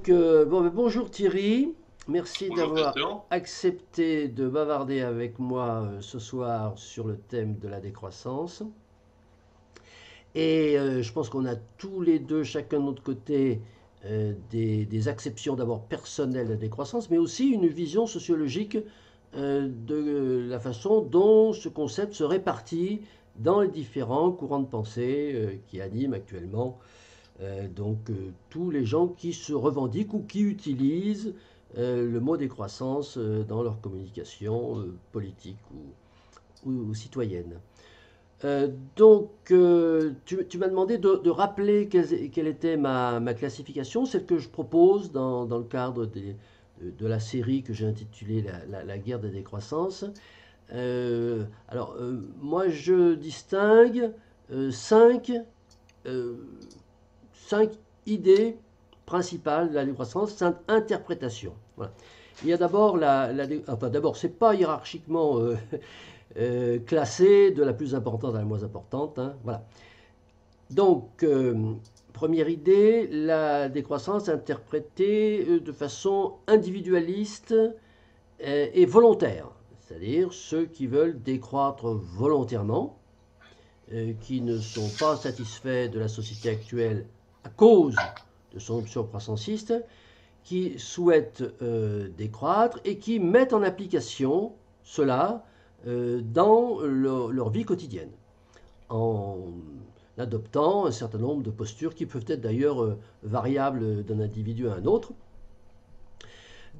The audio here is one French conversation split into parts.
Bonjour Thierry, merci Bonjour d'avoir Christian. accepté de bavarder avec moi ce soir sur le thème de la décroissance. Je pense qu'on a tous les deux, chacun de notre côté, des acceptions d'abord personnelles de la décroissance, mais aussi une vision sociologique de la façon dont ce concept se répartit dans les différents courants de pensée qui animent actuellement tous les gens qui se revendiquent ou qui utilisent le mot décroissance dans leur communication politique ou citoyenne. Tu m'as demandé de rappeler quelle était ma classification, celle que je propose dans le cadre de la série que j'ai intitulée la guerre des décroissances. Moi, je distingue cinq euh, cinq idées principales de la décroissance, cinq interprétations. Voilà. Il y a d'abord enfin d'abord, c'est pas hiérarchiquement classé de la plus importante à la moins importante. Hein, voilà. Donc, première idée, la décroissance interprétée de façon individualiste et volontaire, c'est-à-dire ceux qui veulent décroître volontairement, qui ne sont pas satisfaits de la société actuelle à cause de son option croissanciste, qui souhaitent décroître et qui mettent en application cela dans leur vie quotidienne, en adoptant un certain nombre de postures qui peuvent être d'ailleurs variables d'un individu à un autre.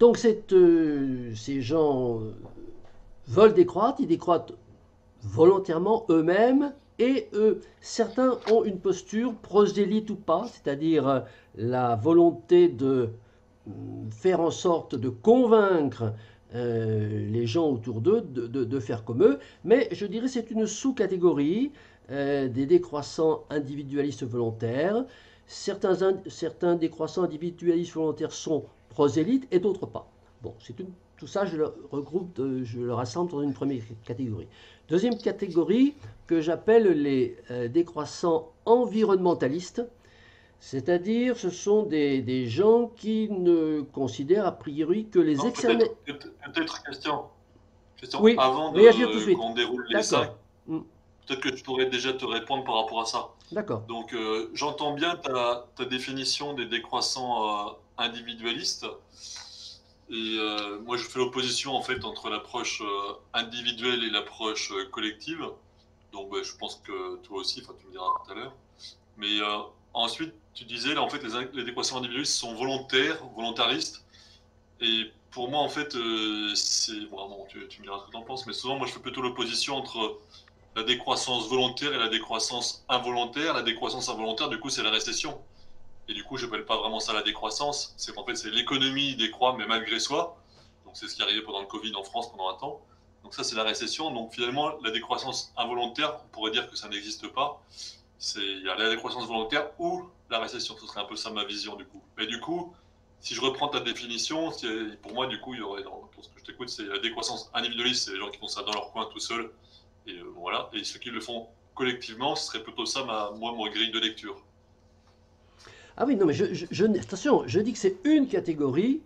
Donc ces gens veulent décroître, ils décroîtrent volontairement eux-mêmes et certains ont une posture prosélyte ou pas, c'est-à-dire la volonté de faire en sorte de convaincre les gens autour d'eux de faire comme eux, mais je dirais c'est une sous-catégorie des décroissants individualistes volontaires. Certains décroissants individualistes volontaires sont prosélytes et d'autres pas. Bon, tout ça, je le regroupe, je le rassemble dans une première catégorie. Deuxième catégorie que j'appelle les décroissants environnementalistes, c'est-à-dire ce sont des gens qui ne considèrent a priori que les Non, externalités. peut-être Christian, Oui, avant réagir tout de de suite. qu'on déroule les cinq, D'accord. Hmm. peut-être que tu pourrais déjà te répondre par rapport à ça. D'accord. Donc, j'entends bien ta définition des décroissants individualistes. Et moi, je fais l'opposition en fait entre l'approche individuelle et l'approche collective. Donc, bah, je pense que toi aussi, enfin, tu me diras tout à l'heure. Mais ensuite, tu disais, là, en fait, les décroissants individualistes sont volontaires, volontaristes. Et pour moi, en fait, c'est vraiment, tu me diras ce que tu en penses, mais souvent, moi, je fais plutôt l'opposition entre la décroissance volontaire et la décroissance involontaire. La décroissance involontaire, du coup, c'est la récession. Et du coup, je n'appelle pas vraiment ça la décroissance. C'est qu'en fait, c'est l'économie décroît, mais malgré soi. Donc, c'est ce qui est arrivé pendant le Covid en France pendant un temps. Donc, ça, c'est la récession. Donc, finalement, la décroissance involontaire, on pourrait dire que ça n'existe pas. Il y a la décroissance volontaire ou la récession. Ce serait un peu ça ma vision, du coup. Mais du coup, si je reprends ta définition, pour moi, du coup, il y aurait, pour ce que je t'écoute, c'est la décroissance individualiste, c'est les gens qui font ça dans leur coin tout seuls. Et voilà. Et ceux qui le font collectivement, ce serait plutôt ça, moi, mon grille de lecture. Ah oui, non, mais attention, je dis que c'est une catégorie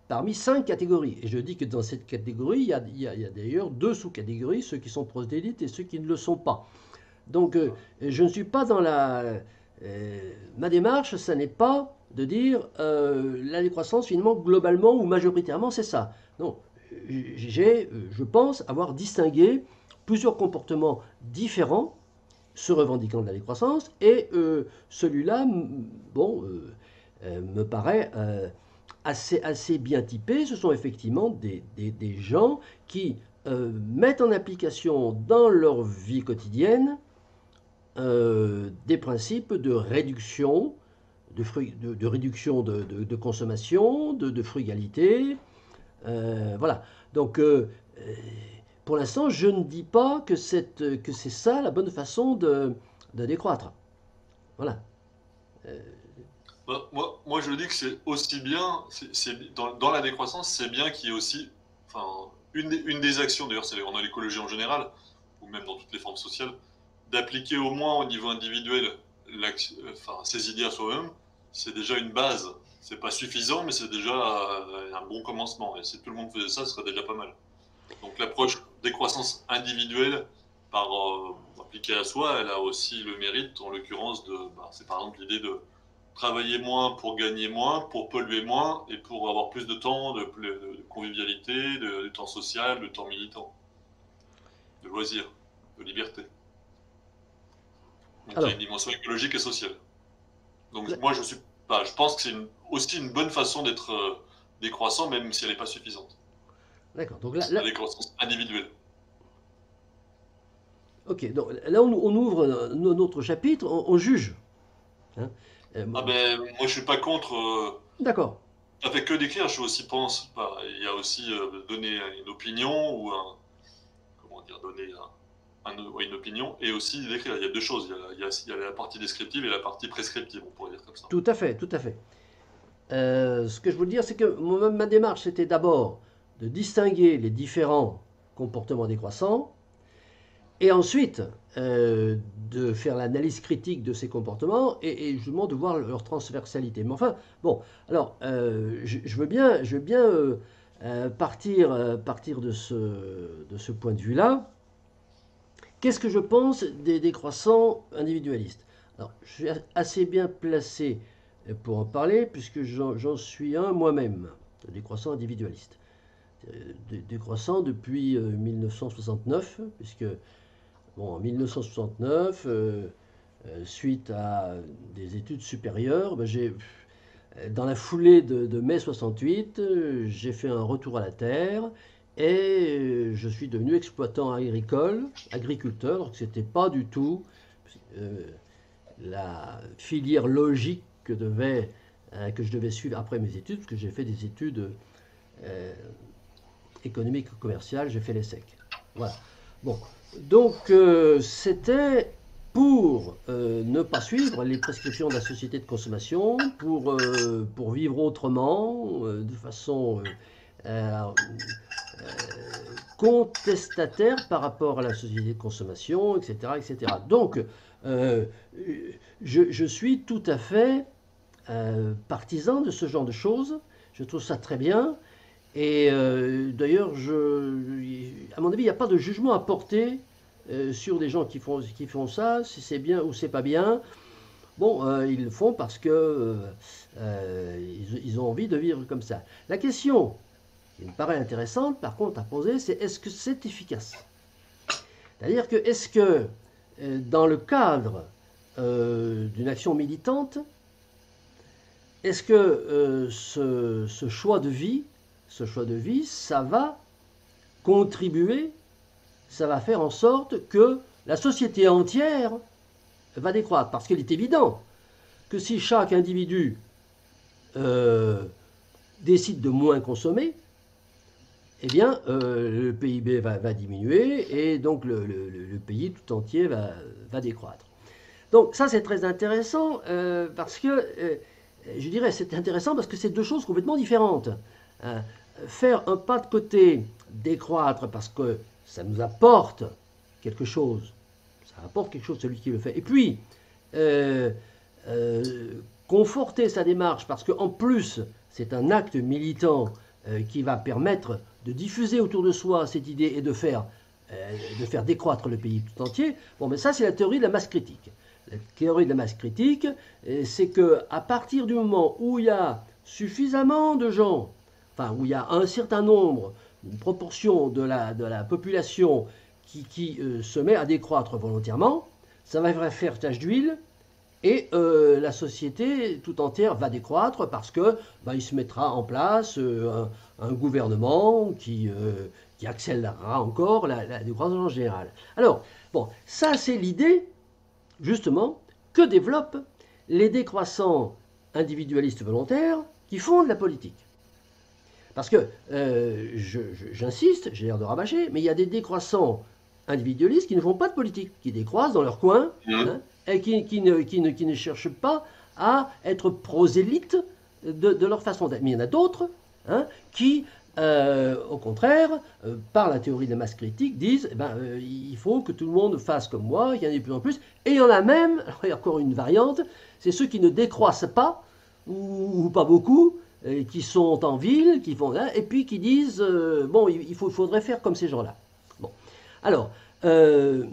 parmi cinq catégories. Et je dis que dans cette catégorie, il y a d'ailleurs deux sous-catégories, ceux qui sont prosélytes et ceux qui ne le sont pas. Donc, je ne suis pas dans ma démarche, ça n'est pas de dire la décroissance, finalement, globalement ou majoritairement, c'est ça. Non, je pense avoir distingué plusieurs comportements différents se revendiquant de la décroissance et celui-là, bon, me paraît assez bien typé. Ce sont effectivement des gens qui mettent en application dans leur vie quotidienne des principes de réduction, de réduction de consommation, de frugalité. Voilà. Donc, pour l'instant, je ne dis pas que c'est ça la bonne façon de décroître. Voilà. Moi, je dis que c'est aussi bien, dans la décroissance, c'est bien qu'il y ait aussi, enfin, une des actions, d'ailleurs, c'est en l'écologie en général, ou même dans toutes les formes sociales, d'appliquer au moins au niveau individuel enfin, ses idées à soi-même, c'est déjà une base. c'est pas suffisant, mais c'est déjà un bon commencement. Et si tout le monde faisait ça, ce serait déjà pas mal. Donc l'approche décroissance individuelle appliquée à soi, elle a aussi le mérite, en l'occurrence, c'est par exemple l'idée de travailler moins pour gagner moins, pour polluer moins et pour avoir plus de temps, de convivialité, de temps social, de temps militant, de loisirs, de liberté. Donc il y a une dimension écologique et sociale. Donc moi je pense que c'est aussi une bonne façon d'être décroissant, même si elle n'est pas suffisante. D'accord. Donc la décroissance individuelle. Ok, donc là on ouvre notre chapitre, on juge. Hein. Moi je suis pas contre. D'accord. Ça fait que d'écrire, je aussi pense. Il y a aussi donner une opinion ou donner une opinion et aussi d'écrire. Il y a deux choses. Il y a la partie descriptive et la partie prescriptive, on pourrait dire comme ça. Tout à fait, tout à fait. Ce que je veux dire, c'est que ma démarche, c'était d'abord de distinguer les différents comportements décroissants et ensuite de faire l'analyse critique de ces comportements et justement de voir leur transversalité. Mais enfin, bon, alors, je veux bien partir de ce point de vue-là. Qu'est-ce que je pense des décroissants individualistes? Alors, je suis assez bien placé pour en parler, puisque j'en suis un moi-même, décroissant individualiste. Décroissant depuis 1969, puisque en 1969, suite à des études supérieures, dans la foulée de mai 68, j'ai fait un retour à la terre et je suis devenu exploitant agriculteur, alors que ce n'était pas du tout la filière logique que je devais suivre après mes études, parce que j'ai fait des études économiques et commerciales, j'ai fait l'ESSEC. Voilà. Bon, donc c'était pour ne pas suivre les prescriptions de la société de consommation, pour vivre autrement, de façon contestataire par rapport à la société de consommation, etc. etc. Donc, je suis tout à fait partisan de ce genre de choses. Je trouve ça très bien. Et d'ailleurs, à mon avis, il n'y a pas de jugement à porter sur des gens qui font ça, si c'est bien ou c'est pas bien. Bon, ils le font parce que ils ont envie de vivre comme ça. La question qui me paraît intéressante, par contre, à poser, c'est est-ce que c'est efficace? C'est-à-dire que est-ce que dans le cadre d'une action militante, est-ce que ce choix de vie, ça va contribuer, ça va faire en sorte que la société entière va décroître? Parce qu'il est évident que si chaque individu décide de moins consommer, eh bien, le PIB va diminuer et donc le pays tout entier va décroître. Donc ça, c'est très intéressant parce que, je dirais, c'est intéressant parce que c'est deux choses complètement différentes. Faire un pas de côté, décroître parce que ça nous apporte quelque chose, celui qui le fait. Et puis, conforter sa démarche parce qu'en plus, c'est un acte militant qui va permettre de diffuser autour de soi cette idée et de faire décroître le pays tout entier. Bon, mais ça, c'est la théorie de la masse critique. La théorie de la masse critique, c'est qu'à partir du moment où il y a suffisamment de gens, enfin, où il y a un certain nombre, une proportion de la population qui se met à décroître volontairement, ça va faire tache d'huile et la société tout entière va décroître parce que il se mettra en place un gouvernement qui accélérera encore la décroissance en général. Alors, bon, ça c'est l'idée, justement, que développent les décroissants individualistes volontaires qui font de la politique. Parce que, j'insiste, j'ai l'air de rabâcher, mais il y a des décroissants individualistes qui ne font pas de politique, qui décroissent dans leur coin, et qui ne cherchent pas à être prosélytes de leur façon d'être. Mais il y en a d'autres qui, au contraire, par la théorie de la masse critique, disent il faut que tout le monde fasse comme moi, qu'il y en ait de plus en plus. Et il y en a même, alors il y a encore une variante, c'est ceux qui ne décroissent pas ou pas beaucoup, qui sont en ville, qui font là, et puis qui disent bon, faudrait faire comme ces gens-là. Bon, alors, eh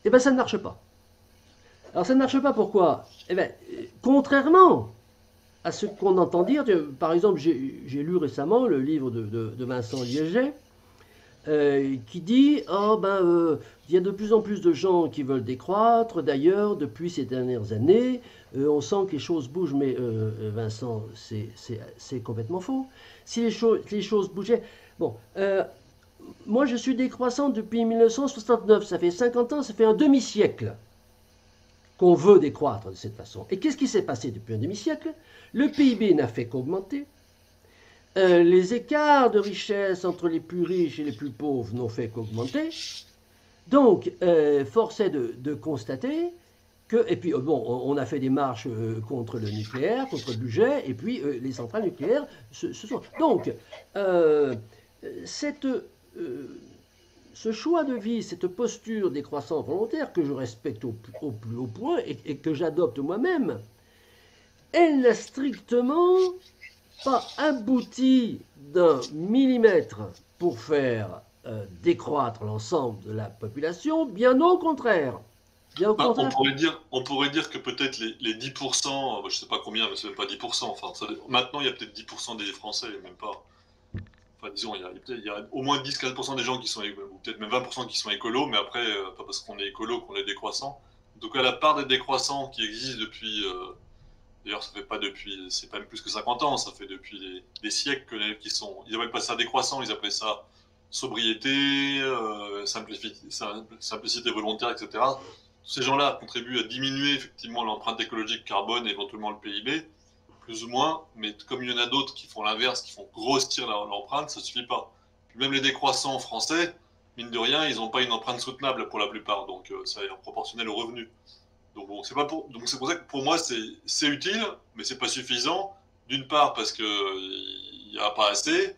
ben ça ne marche pas. Alors ça ne marche pas pourquoi? Eh ben, contrairement à ce qu'on entend dire, par exemple, j'ai lu récemment le livre de Vincent Liéger, qui dit oh ben il y a de plus en plus de gens qui veulent décroître. D'ailleurs, depuis ces dernières années, on sent que les choses bougent, mais Vincent, c'est complètement faux. Si les choses bougeaient, bon, moi je suis décroissant depuis 1969, ça fait 50 ans, ça fait un demi-siècle qu'on veut décroître de cette façon. Et qu'est-ce qui s'est passé depuis un demi-siècle? Le PIB n'a fait qu'augmenter. Les écarts de richesse entre les plus riches et les plus pauvres n'ont fait qu'augmenter. Donc, force est de constater que, et puis bon, on a fait des marches contre le nucléaire, contre le budget, et puis les centrales nucléaires se sont. Donc, ce choix de vie, cette posture décroissante volontaire que je respecte au plus haut point et que j'adopte moi-même, elle n'a strictement pas abouti d'un millimètre pour faire décroître l'ensemble de la population, bien au contraire. Bien au contraire. On pourrait dire que peut-être les 10%, je ne sais pas combien, mais ce n'est pas 10%. Enfin, maintenant, il y a peut-être 10% des Français, même pas. Enfin, disons, il y a au moins 10-15% des gens qui sont, ou peut-être même 20% qui sont écolos, mais après, pas parce qu'on est écolo qu'on est décroissant. En tout cas, la part des décroissants qui existe depuis. D'ailleurs, ça fait pas depuis, c'est pas même plus que 50 ans, ça fait depuis des siècles qu'ils sont. Ils appellent pas ça décroissant, ils appellent ça sobriété, simplicité volontaire, etc. Tous ces gens-là contribuent à diminuer effectivement l'empreinte écologique carbone et éventuellement le PIB, plus ou moins, mais comme il y en a d'autres qui font l'inverse, qui font grossir l'empreinte, ça suffit pas. Puis même les décroissants français, mine de rien, ils n'ont pas une empreinte soutenable pour la plupart, donc ça est proportionnel au revenu. Donc bon, donc c'est pour ça que pour moi c'est utile, mais c'est pas suffisant. D'une part parce que il n'y a pas assez,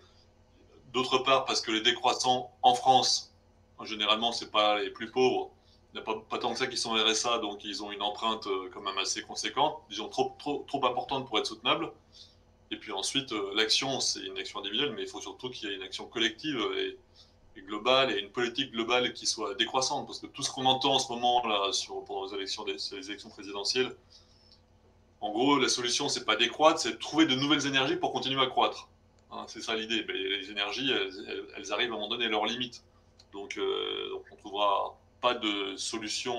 d'autre part parce que les décroissants en France, généralement c'est pas les plus pauvres, il n'y a pas tant que ça qui sont RSA, donc ils ont une empreinte quand même assez conséquente, disons trop importante pour être soutenable. Et puis ensuite l'action c'est une action individuelle, mais il faut surtout qu'il y ait une action collective et globale et une politique globale qui soit décroissante, parce que tout ce qu'on entend en ce moment là pendant les élections présidentielles, en gros la solution c'est pas décroître, c'est trouver de nouvelles énergies pour continuer à croître. Hein, c'est ça l'idée. Mais les énergies elles arrivent à un moment donné à leurs limites, donc on trouvera pas de solution.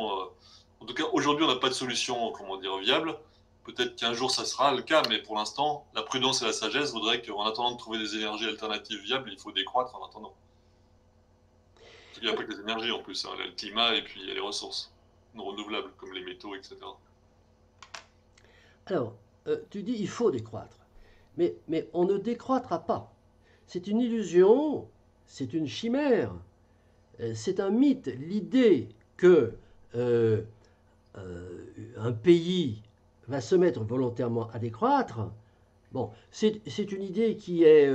En tout cas aujourd'hui on n'a pas de solution comment dire viable. Peut-être qu'un jour ça sera le cas, mais pour l'instant la prudence et la sagesse voudraient qu'en attendant de trouver des énergies alternatives viables, il faut décroître en attendant. Il n'y a pas que les énergies en plus, hein. Il y a le climat et puis il y a les ressources non renouvelables comme les métaux, etc. Alors, tu dis il faut décroître, mais on ne décroîtra pas. C'est une illusion, c'est une chimère, c'est un mythe. L'idée que un pays va se mettre volontairement à décroître, bon, c'est une idée qui est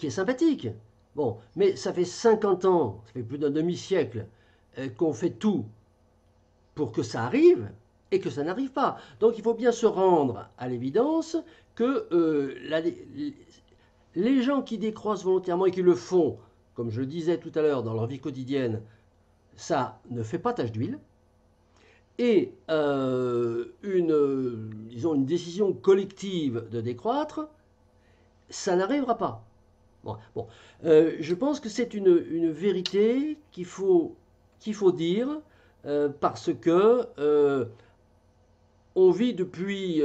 sympathique. Bon, mais ça fait 50 ans, ça fait plus d'un demi-siècle qu'on fait tout pour que ça arrive et que ça n'arrive pas. Donc il faut bien se rendre à l'évidence que les gens qui décroissent volontairement et qui le font, comme je le disais tout à l'heure, dans leur vie quotidienne, ça ne fait pas tache d'huile. Et disons une décision collective de décroître, ça n'arrivera pas. Bon. Je pense que c'est une vérité qu'il faut dire parce que on vit depuis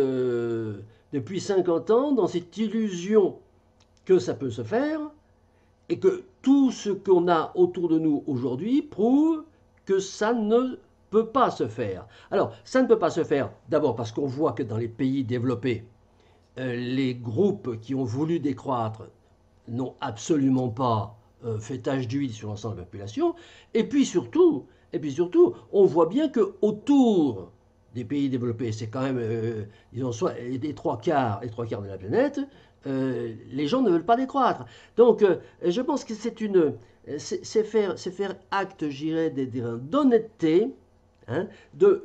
50 ans dans cette illusion que ça peut se faire et que tout ce qu'on a autour de nous aujourd'hui prouve que ça ne peut pas se faire. Alors, ça ne peut pas se faire d'abord parce qu'on voit que dans les pays développés, les groupes qui ont voulu décroître n'ont absolument pas fait tache d'huile sur l'ensemble de la population. Et puis surtout, on voit bien que autour des pays développés, c'est quand même, disons, soit les trois quarts de la planète, les gens ne veulent pas décroître. Donc, je pense que c'est faire acte, j'irais, d'honnêteté, hein, de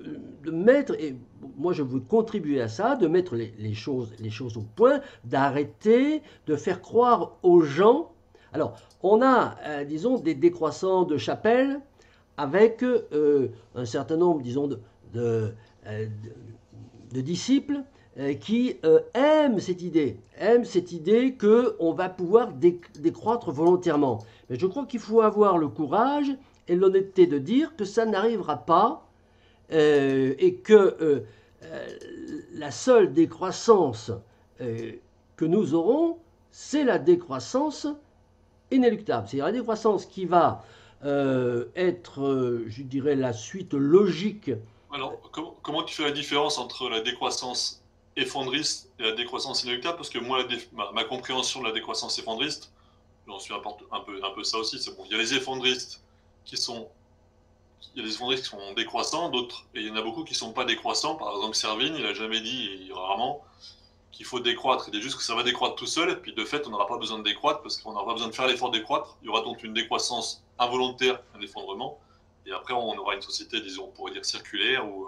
mettre, et moi je veux contribuer à ça, de mettre les choses au point, d'arrêter de faire croire aux gens. Alors, on a, disons, des décroissants de chapelle avec un certain nombre, disons, de, euh, de disciples qui aiment cette idée qu'on va pouvoir décroître volontairement. Mais je crois qu'il faut avoir le courage et l'honnêteté de dire que ça n'arrivera pas et que la seule décroissance que nous aurons, c'est la décroissance inéluctable. C'est la décroissance qui va être, je dirais, la suite logique. Alors, comment tu fais la différence entre la décroissance effondriste et la décroissance inéluctable? Parce que moi, ma compréhension de la décroissance effondriste, j'en suis un peu ça aussi. C'est bon. Il y a les effondristes qui sont, il y a des effondristes qui sont décroissants, d'autres, et il y en a beaucoup qui ne sont pas décroissants. Par exemple, Servigne, il n'a jamais dit, et rarement, qu'il faut décroître. Il dit juste que ça va décroître tout seul, et puis de fait, on n'aura pas besoin de décroître parce qu'on n'aura pas besoin de faire l'effort de décroître. Il y aura donc une décroissance involontaire, un effondrement. Et après, on aura une société, disons, on pourrait dire circulaire, où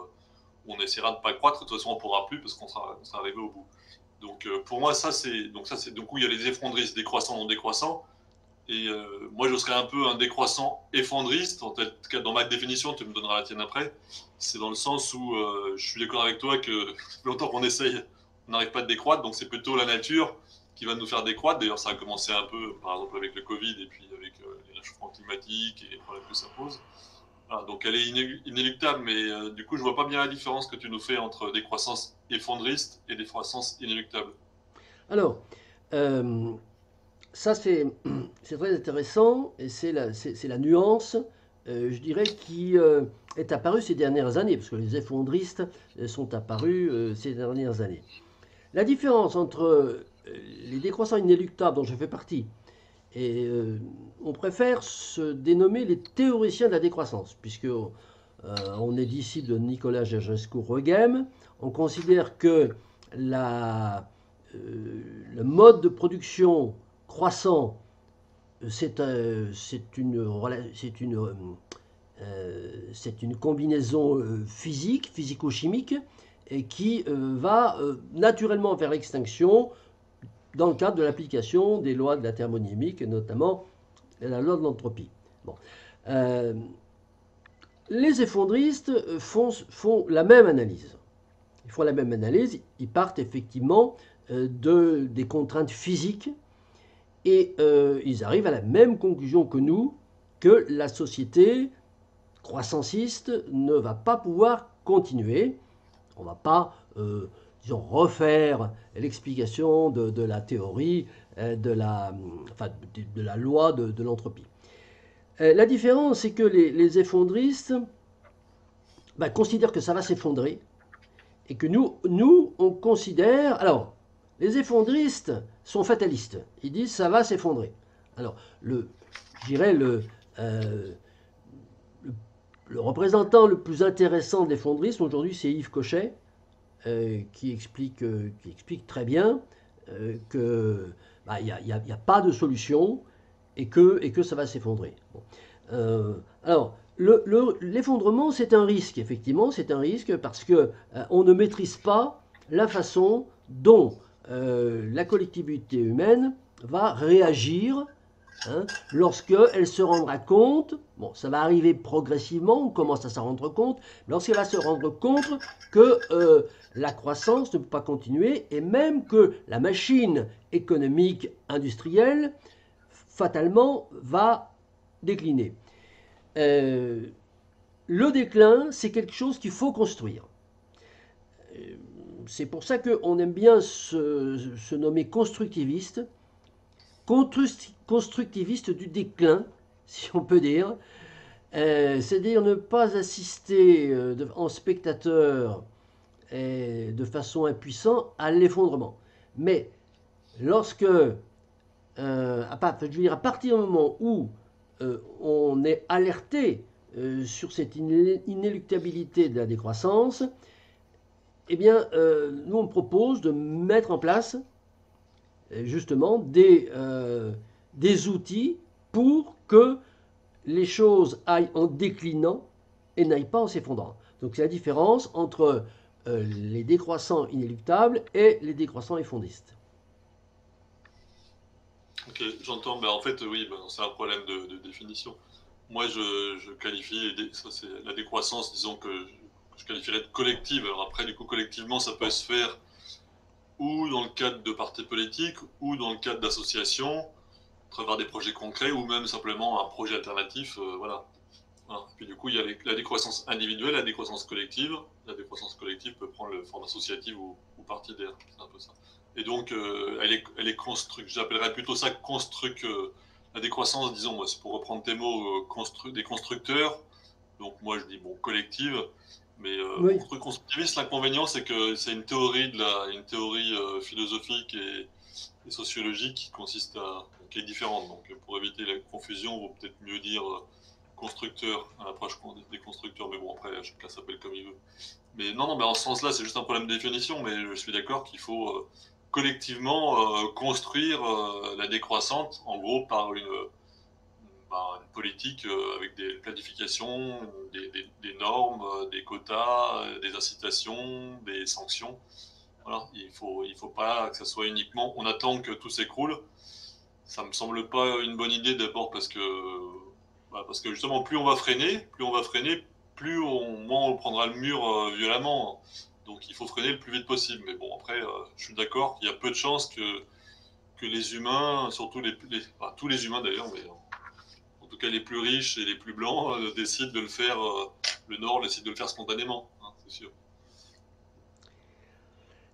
on essaiera de ne pas croître. De toute façon, on ne pourra plus parce qu'on sera arrivé au bout. Donc, pour moi, ça, c'est. Donc, où il y a les effondristes décroissants, non décroissants. Et moi, je serais un peu un décroissant effondriste. En tout cas, dans ma définition, tu me donneras la tienne après. C'est dans le sens où je suis d'accord avec toi que longtemps qu'on essaye, on n'arrive pas de décroître. Donc, c'est plutôt la nature qui va nous faire décroître. D'ailleurs, ça a commencé un peu, par exemple, avec le Covid et puis avec les réchauffements climatiques et les problèmes que ça pose. Voilà, donc elle est inéluctable, mais du coup, je vois pas bien la différence que tu nous fais entre des croissances effondristes et des croissances inéluctables. Alors, euh, ça c'est très intéressant et c'est la nuance, je dirais, qui est apparue ces dernières années, parce que les effondristes sont apparus ces dernières années. La différence entre les décroissants inéluctables dont je fais partie et on préfère se dénommer les théoriciens de la décroissance, puisque on est disciple de Nicolas Gergesco-Reguem. On considère que la, le mode de production croissant, c'est une combinaison physico-chimique, et qui va naturellement vers l'extinction dans le cadre de l'application des lois de la thermodynamique, et notamment la loi de l'entropie. Bon. Euh, les effondristes font la même analyse. Ils font la même analyse, ils partent effectivement des contraintes physiques et ils arrivent à la même conclusion que nous, que la société croissanciste ne va pas pouvoir continuer. On ne va pas disons, refaire l'explication de la théorie de la loi de l'entropie. La différence, c'est que les effondristes considèrent que ça va s'effondrer et que nous, on considère... Alors, les effondristes sont fatalistes. Ils disent ça va s'effondrer. Alors, je dirais le représentant le plus intéressant de l'effondrisme aujourd'hui, c'est Yves Cochet, qui explique très bien qu'il n'y a pas de solution et que ça va s'effondrer. Bon. Alors, l'effondrement, c'est un risque, effectivement, c'est un risque parce qu'on ne maîtrise pas la façon dont la collectivité humaine va réagir lorsqu'elle se rendra compte, bon, ça va arriver progressivement, on commence à s'en rendre compte, lorsqu'elle va se rendre compte que la croissance ne peut pas continuer et même que la machine économique industrielle, fatalement, va décliner. Le déclin, c'est quelque chose qu'il faut construire. C'est pour ça qu'on aime bien se nommer constructiviste du déclin, si on peut dire, c'est-à-dire ne pas assister en spectateur de façon impuissante à l'effondrement. Mais lorsque, à partir du moment où on est alerté sur cette inéluctabilité de la décroissance, eh bien, nous on propose de mettre en place justement des outils pour que les choses aillent en déclinant et n'aillent pas en s'effondrant. Donc c'est la différence entre les décroissants inéluctables et les décroissants effondristes. Ok, j'entends. Ben, en fait, oui, ben, c'est un problème de définition. Moi, je qualifie ça, c'est la décroissance, disons que je qualifierais de collective. Alors après, du coup, collectivement, ça peut se faire ou dans le cadre de partis politiques, ou dans le cadre d'associations, à travers des projets concrets, ou même simplement un projet alternatif. Voilà. Voilà. Puis du coup, il y a la décroissance individuelle, la décroissance collective. La décroissance collective peut prendre le forme associative ou partidaire. C'est un peu ça. Et donc, elle est construite. J'appellerais plutôt ça construct. La décroissance, disons, moi, c'est pour reprendre tes mots, des constructeurs. Donc moi, je dis bon, collective. Mais Oui, pour truc constructiviste, l'inconvénient, c'est que c'est une théorie philosophique et sociologique qui est différente. Donc, pour éviter la confusion, il vaut peut-être mieux dire constructeur à l'approche des constructeurs. Mais bon, après, chacun s'appelle comme il veut. Mais non, non, mais en ce sens-là, c'est juste un problème de définition. Mais je suis d'accord qu'il faut collectivement construire la décroissante, en gros, par une politique avec des planifications, des normes, des quotas, des incitations, des sanctions. Voilà, il faut pas que ça soit uniquement on attend que tout s'écroule. Ça me semble pas une bonne idée d'abord parce que justement plus moins on prendra le mur violemment. Donc il faut freiner le plus vite possible. Mais bon après, je suis d'accord qu'il y a peu de chances que les humains, surtout enfin, tous les humains d'ailleurs, mais en tout cas les plus riches et les plus blancs décident de le faire. Le Nord décide de le faire spontanément, hein, c'est sûr.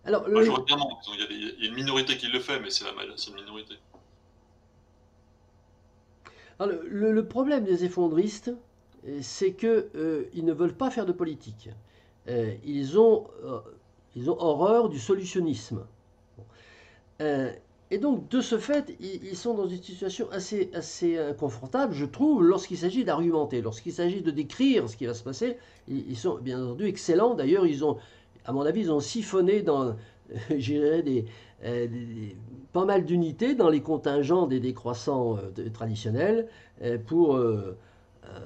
alors Majoritairement, il y a une minorité qui le fait, mais c'est une minorité. le problème des effondristes, c'est qu'ils ne veulent pas faire de politique. Euh, ils, ont, euh, ils ont horreur du solutionnisme. Euh, et donc, de ce fait, ils sont dans une situation assez inconfortable, je trouve, lorsqu'il s'agit d'argumenter, lorsqu'il s'agit de décrire ce qui va se passer. Ils sont bien entendu excellents. D'ailleurs, à mon avis, ils ont siphonné dans, pas mal d'unités dans les contingents des décroissants traditionnels pour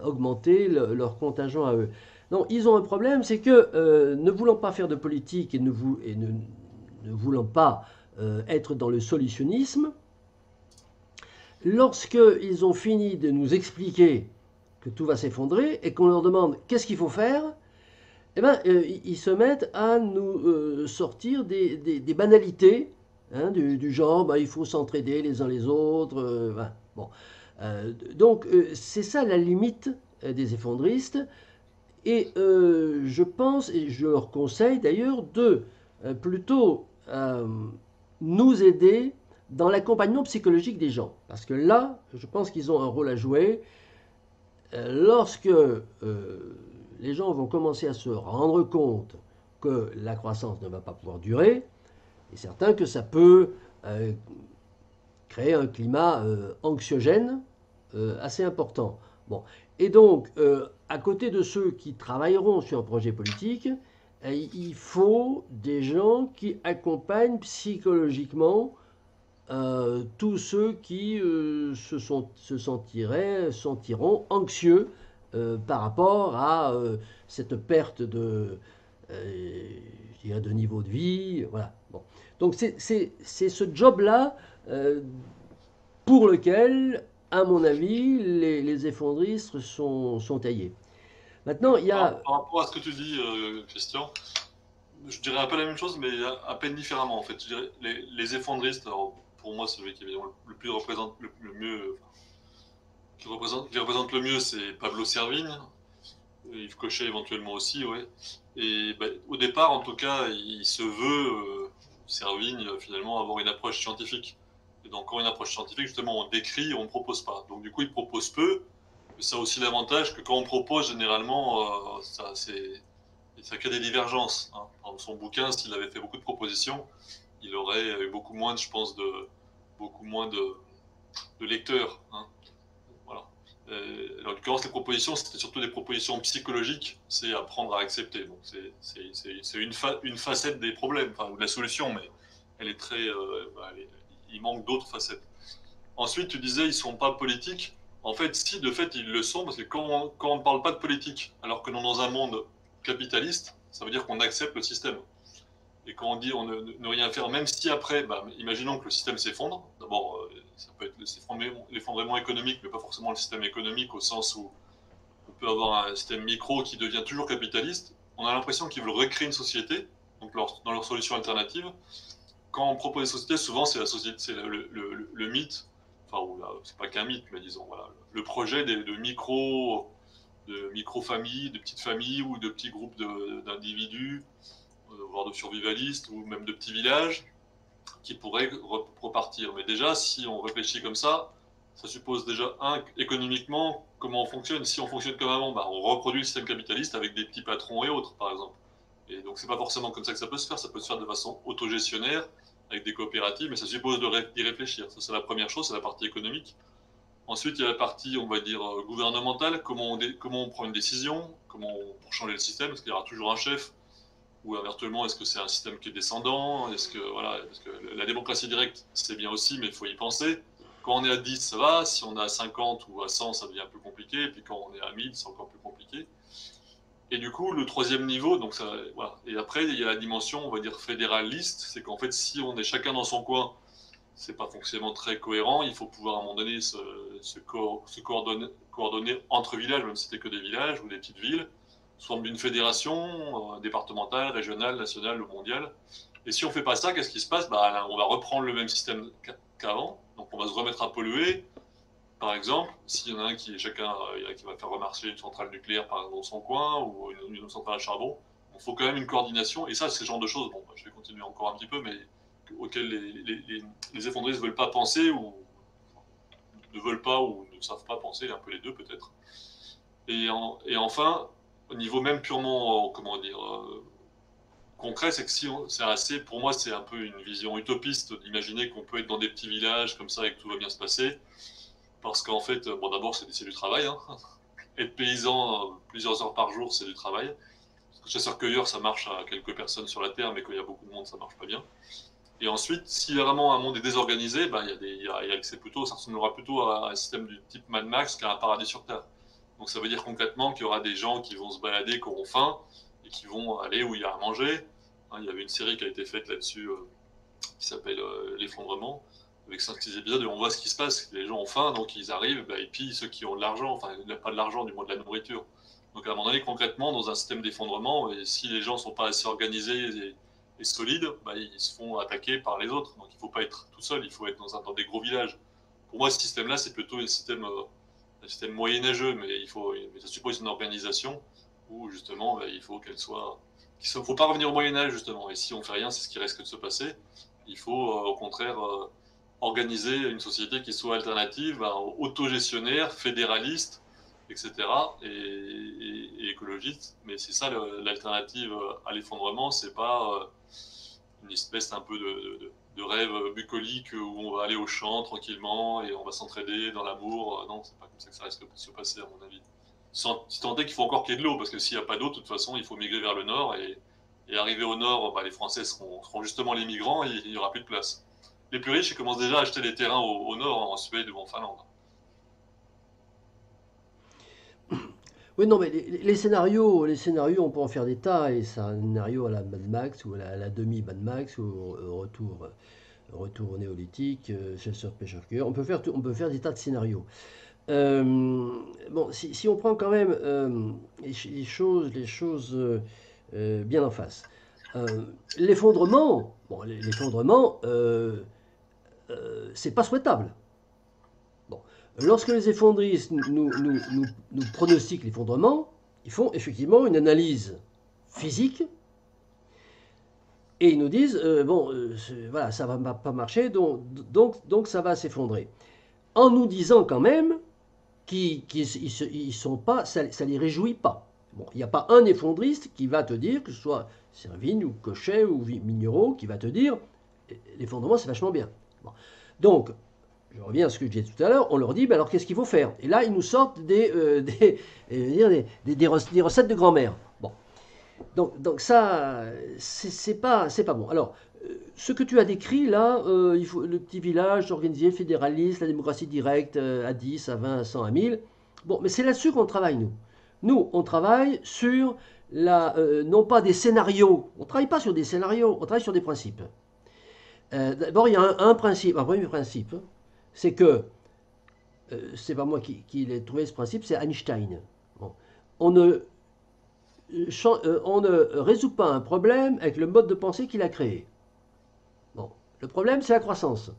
augmenter leur contingent à eux. Non, ils ont un problème, c'est que ne voulant pas faire de politique et ne voulant pas être dans le solutionnisme, lorsqu'ils ont fini de nous expliquer que tout va s'effondrer et qu'on leur demande qu'est-ce qu'il faut faire, eh ben, ils se mettent à nous sortir des banalités, hein, du genre bah, il faut s'entraider les uns les autres. Voilà. Bon. Donc c'est ça la limite des effondristes. Et je pense, et je leur conseille d'ailleurs, de plutôt nous aider dans l'accompagnement psychologique des gens. Parce que là, je pense qu'ils ont un rôle à jouer. Lorsque les gens vont commencer à se rendre compte que la croissance ne va pas pouvoir durer, il est certain que ça peut créer un climat anxiogène assez important. Bon. Et donc, à côté de ceux qui travailleront sur un projet politique, il faut des gens qui accompagnent psychologiquement tous ceux qui sentiront anxieux par rapport à cette perte de niveau de vie. Voilà. Bon. Donc c'est ce job-là pour lequel, à mon avis, les effondristes sont taillés. Maintenant, il y a... Par rapport à ce que tu dis, Christian, je dirais un peu la même chose, mais à peine différemment en fait. Je dirais les effondristes, alors, pour moi, celui qui évidemment le plus représente le mieux, enfin, qui représente le mieux, c'est Pablo Servigne, Yves Cochet éventuellement aussi, ouais. Et bah, au départ, en tout cas, il se veut, Servigne, finalement, avoir une approche scientifique. Et donc, quand une approche scientifique, justement, on décrit, on ne propose pas. Donc, du coup, il propose peu, mais ça a aussi l'avantage que quand on propose, généralement, ça crée des divergences, hein. Dans son bouquin, s'il avait fait beaucoup de propositions, il aurait eu beaucoup moins, je pense, beaucoup moins de lecteurs, hein. Voilà. En l'occurrence, les propositions, c'était surtout des propositions psychologiques, c'est apprendre à accepter. Donc, c'est une facette des problèmes, enfin, ou de la solution, mais elle est très. Il manque d'autres facettes. Ensuite, tu disais, ils ne sont pas politiques. En fait, si, de fait, ils le sont, parce que quand on ne parle pas de politique, alors que nous, dans un monde capitaliste, ça veut dire qu'on accepte le système. Et quand on dit on ne rien faire, même si après, bah, imaginons que le système s'effondre, d'abord, ça peut être l'effondrement économique, mais pas forcément le système économique au sens où on peut avoir un système micro qui devient toujours capitaliste. On a l'impression qu'ils veulent recréer une société, donc dans leur solution alternative. Quand on propose des sociétés, souvent c'est la société, c'est le mythe, enfin, c'est pas qu'un mythe, mais disons, voilà, le projet de micro-familles, de petites familles ou de petits groupes d'individus, voire de survivalistes ou même de petits villages qui pourraient repartir. Mais déjà, si on réfléchit comme ça suppose déjà, économiquement, comment on fonctionne. Si on fonctionne comme avant, bah, on reproduit le système capitaliste avec des petits patrons et autres, par exemple. Et donc, c'est pas forcément comme ça que ça peut se faire. Ça peut se faire de façon autogestionnaire, avec des coopératives, mais ça suppose d'y réfléchir. Ça, c'est la première chose, c'est la partie économique. Ensuite, il y a la partie, on va dire, gouvernementale. Comment on prend une décision, pour changer le système, parce qu'il y aura toujours un chef. Ou inversement, est-ce que c'est un système qui est descendant? Est-ce que, voilà, parce que la démocratie directe, c'est bien aussi, mais il faut y penser. Quand on est à 10, ça va. Si on est à 50 ou à 100, ça devient un peu compliqué. Et puis quand on est à 1000, c'est encore plus compliqué. Et du coup, le troisième niveau, donc ça, voilà. Et après, il y a la dimension, on va dire, fédéraliste. C'est qu'en fait, si on est chacun dans son coin, c'est pas forcément très cohérent. Il faut pouvoir, à un moment donné, se coordonner entre villages, même si c'était que des villages ou des petites villes, sous forme d'une fédération départementale, régionale, nationale ou mondiale. Et si on fait pas ça, qu'est-ce qui se passe? Bah, là, on va reprendre le même système qu'avant. Donc on va se remettre à polluer. Par exemple, s'il y en a un qui va faire remarcher une centrale nucléaire par exemple, dans son coin ou une centrale à charbon, il faut quand même une coordination. Et ça, c'est ce genre de choses, bon, bah, je vais continuer encore un petit peu, mais auxquelles les effondristes ne veulent pas penser ou ne veulent pas ou ne savent pas penser, un peu les deux peut-être. Et enfin, au niveau même purement, comment dire, concret, c'est que c'est assez, pour moi, c'est un peu une vision utopiste d'imaginer qu'on peut être dans des petits villages comme ça et que tout va bien se passer. Parce qu'en fait, bon, d'abord, c'est du travail. Hein. Être paysan plusieurs heures par jour, c'est du travail. Chasseur-cueilleur, ça marche à quelques personnes sur la terre, mais quand il y a beaucoup de monde, ça marche pas bien. Et ensuite, si vraiment un monde est désorganisé, ben, ça ressemblera plutôt à un système du type Mad Max qu'à un paradis sur Terre. Donc ça veut dire concrètement qu'il y aura des gens qui vont se balader, qui auront faim, et qui vont aller où il y a à manger. Hein, il y avait une série qui a été faite là-dessus, qui s'appelle L'Effondrement, avec 5-6 épisodes, et on voit ce qui se passe. Les gens ont faim, donc ils arrivent, et puis ceux qui ont de l'argent, enfin, il n'y a pas de l'argent, du moins de la nourriture. Donc à un moment donné, concrètement, dans un système d'effondrement, et si les gens ne sont pas assez organisés et solides, bah, ils se font attaquer par les autres. Donc il ne faut pas être tout seul, il faut être dans des gros villages. Pour moi, ce système-là, c'est plutôt un système moyenâgeux, mais ça suppose une organisation où justement, bah, il faut qu'elle soit... Il ne faut pas revenir au Moyen-Âge, justement. Et si on ne fait rien, c'est ce qui risque de se passer. Il faut, au contraire, organiser une société qui soit alternative, autogestionnaire, fédéraliste, etc. et écologiste. Mais c'est ça l'alternative à l'effondrement, c'est pas une espèce un peu de rêve bucolique où on va aller au champ tranquillement et on va s'entraider dans l'amour. Non, c'est pas comme ça que ça risque de se passer, à mon avis. Si tant est qu'il faut encore qu'il y ait de l'eau, parce que s'il n'y a pas d'eau, de toute façon, il faut migrer vers le nord. Et arriver au nord, bah, les Français seront justement les migrants et il n'y aura plus de place. Les plus riches, ils commencent déjà à acheter des terrains au nord, en Suède ou en Finlande. Oui, non, mais les scénarios, on peut en faire des tas, et c'est un scénario à la Mad Max ou à la demi-Mad Max, ou retour au néolithique, chasseur-pêcheur-cueilleur. On peut faire des tas de scénarios. Bon, si on prend quand même les choses bien en face. L'effondrement, c'est pas souhaitable. Bon. Lorsque les effondristes nous pronostiquent l'effondrement, ils font effectivement une analyse physique et ils nous disent voilà, ça va pas marcher, donc ça va s'effondrer. En nous disant quand même qu'ils sont pas, ça les réjouit pas. Bon, il n'y a pas un effondriste qui va te dire, que ce soit Servigne ou Cochet ou Mignereau, qui va te dire l'effondrement c'est vachement bien. Bon. Donc, je reviens à ce que je disais tout à l'heure, on leur dit, ben alors qu'est-ce qu'il faut faire? Et là, ils nous sortent des recettes de grand-mère. Bon. Donc ça, c'est pas bon. Alors, ce que tu as décrit là, il faut le petit village organisé, fédéraliste, la démocratie directe à 10, à 20, à 100, à 1000. Bon, mais c'est là-dessus qu'on travaille, nous. Nous, on travaille sur non pas des scénarios. On ne travaille pas sur des scénarios, on travaille sur des principes. D'abord, il y a un principe, un premier principe, c'est que, c'est pas moi qui l'ai trouvé ce principe, c'est Einstein. Bon. On ne, on ne résout pas un problème avec le mode de pensée qu'il a créé. Bon. Le problème, c'est la croissance.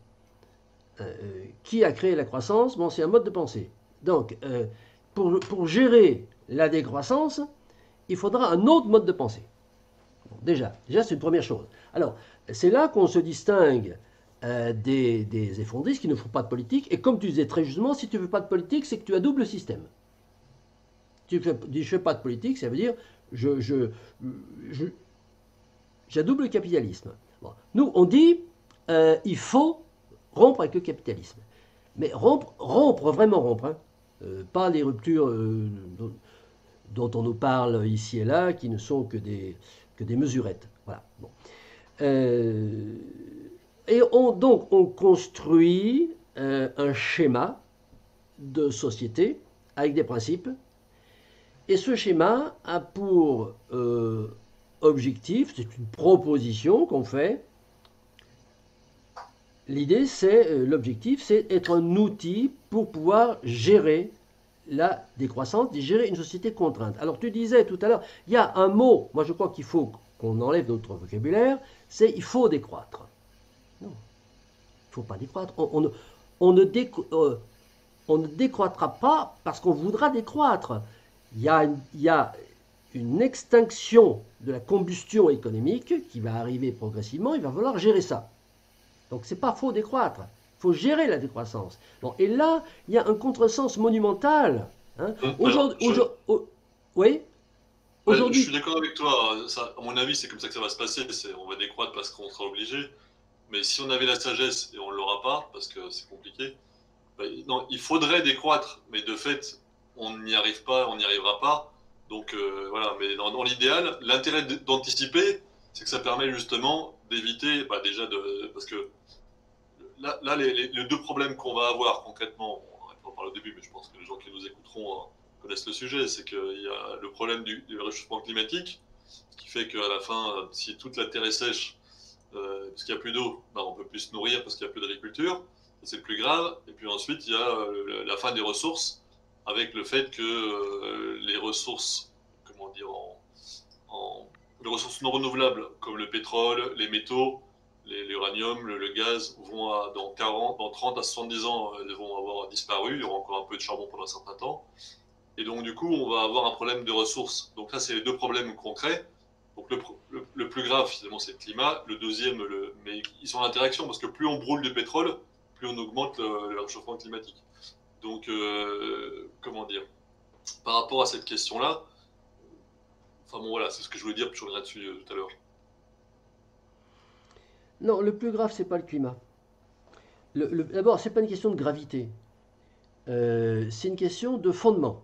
Qui a créé la croissance? Bon, c'est un mode de pensée. Donc, pour gérer la décroissance, il faudra un autre mode de pensée. Bon, déjà c'est une première chose. Alors, c'est là qu'on se distingue des effondristes qui ne font pas de politique. Et comme tu disais très justement, si tu ne fais pas de politique, c'est que tu as double système. Tu dis je ne fais pas de politique, ça veut dire j'adoube le capitalisme. Bon. Nous, on dit il faut rompre avec le capitalisme. Mais rompre vraiment rompre. Hein. Pas les ruptures dont on nous parle ici et là, qui ne sont que des mesurettes. Voilà. Bon. Et donc, on construit un schéma de société avec des principes. Et ce schéma a pour objectif, c'est une proposition qu'on fait. L'idée, l'objectif, c'est être un outil pour pouvoir gérer la décroissance, gérer une société contrainte. Alors tu disais tout à l'heure, il y a un mot, moi je crois qu'il faut qu'on enlève notre vocabulaire, c'est il faut décroître. Non, il ne faut pas décroître. On ne décroîtra pas parce qu'on voudra décroître. Il y a une extinction de la combustion économique qui va arriver progressivement, il va falloir gérer ça. Donc c'est pas faux décroître, il faut gérer la décroissance. Bon, et là, il y a un contresens monumental. Hein. Oui. Aujourd'hui, je suis d'accord avec toi. Ça, à mon avis, c'est comme ça que ça va se passer. On va décroître parce qu'on sera obligé. Mais si on avait la sagesse et on ne l'aura pas, parce que c'est compliqué, non, il faudrait décroître. Mais de fait, on n'y arrive pas, on n'y arrivera pas. Donc voilà. Mais dans l'idéal, l'intérêt d'anticiper, c'est que ça permet justement d'éviter, déjà parce que là les deux problèmes qu'on va avoir concrètement, on en parle au début, mais je pense que les gens qui nous écouteront connaissent le sujet, c'est qu'il y a le problème du réchauffement climatique, ce qui fait qu'à la fin, si toute la terre est sèche, parce qu'il n'y a plus d'eau, on ne peut plus se nourrir parce qu'il n'y a plus d'agriculture, c'est le plus grave. Et puis ensuite, il y a la fin des ressources, avec le fait que les ressources, comment dire, les ressources non renouvelables, comme le pétrole, les métaux, l'uranium, le gaz, vont dans 30 à 70 ans, vont avoir disparu. Il y aura encore un peu de charbon pendant un certain temps. Et donc, du coup, on va avoir un problème de ressources. Donc là, c'est les deux problèmes concrets. Donc le plus grave, finalement, c'est le climat. Le deuxième, mais ils sont en interaction, parce que plus on brûle du pétrole, plus on augmente le réchauffement climatique. Donc, comment dire, par rapport à cette question-là, enfin bon, voilà, c'est ce que je voulais dire, puis je reviendrai dessus tout à l'heure. Non, le plus grave, c'est pas le climat. D'abord, c'est pas une question de gravité. C'est une question de fondement.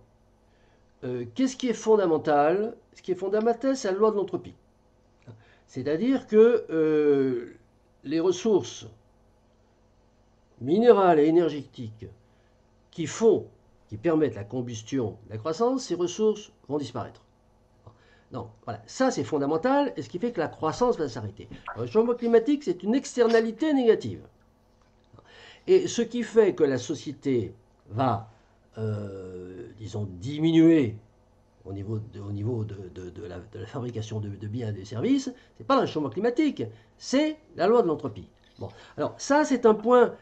Qu'est-ce qui est fondamental? Ce qui est fondamental, c'est la loi de l'entropie. C'est-à-dire que les ressources minérales et énergétiques qui permettent la combustion, la croissance, ces ressources vont disparaître. Donc, voilà, ça c'est fondamental, et ce qui fait que la croissance va s'arrêter. Le changement climatique, c'est une externalité négative. Et ce qui fait que la société va, disons, diminuer au niveau de la fabrication de biens et de services, ce n'est pas le changement climatique, c'est la loi de l'entropie. Bon, alors ça c'est un point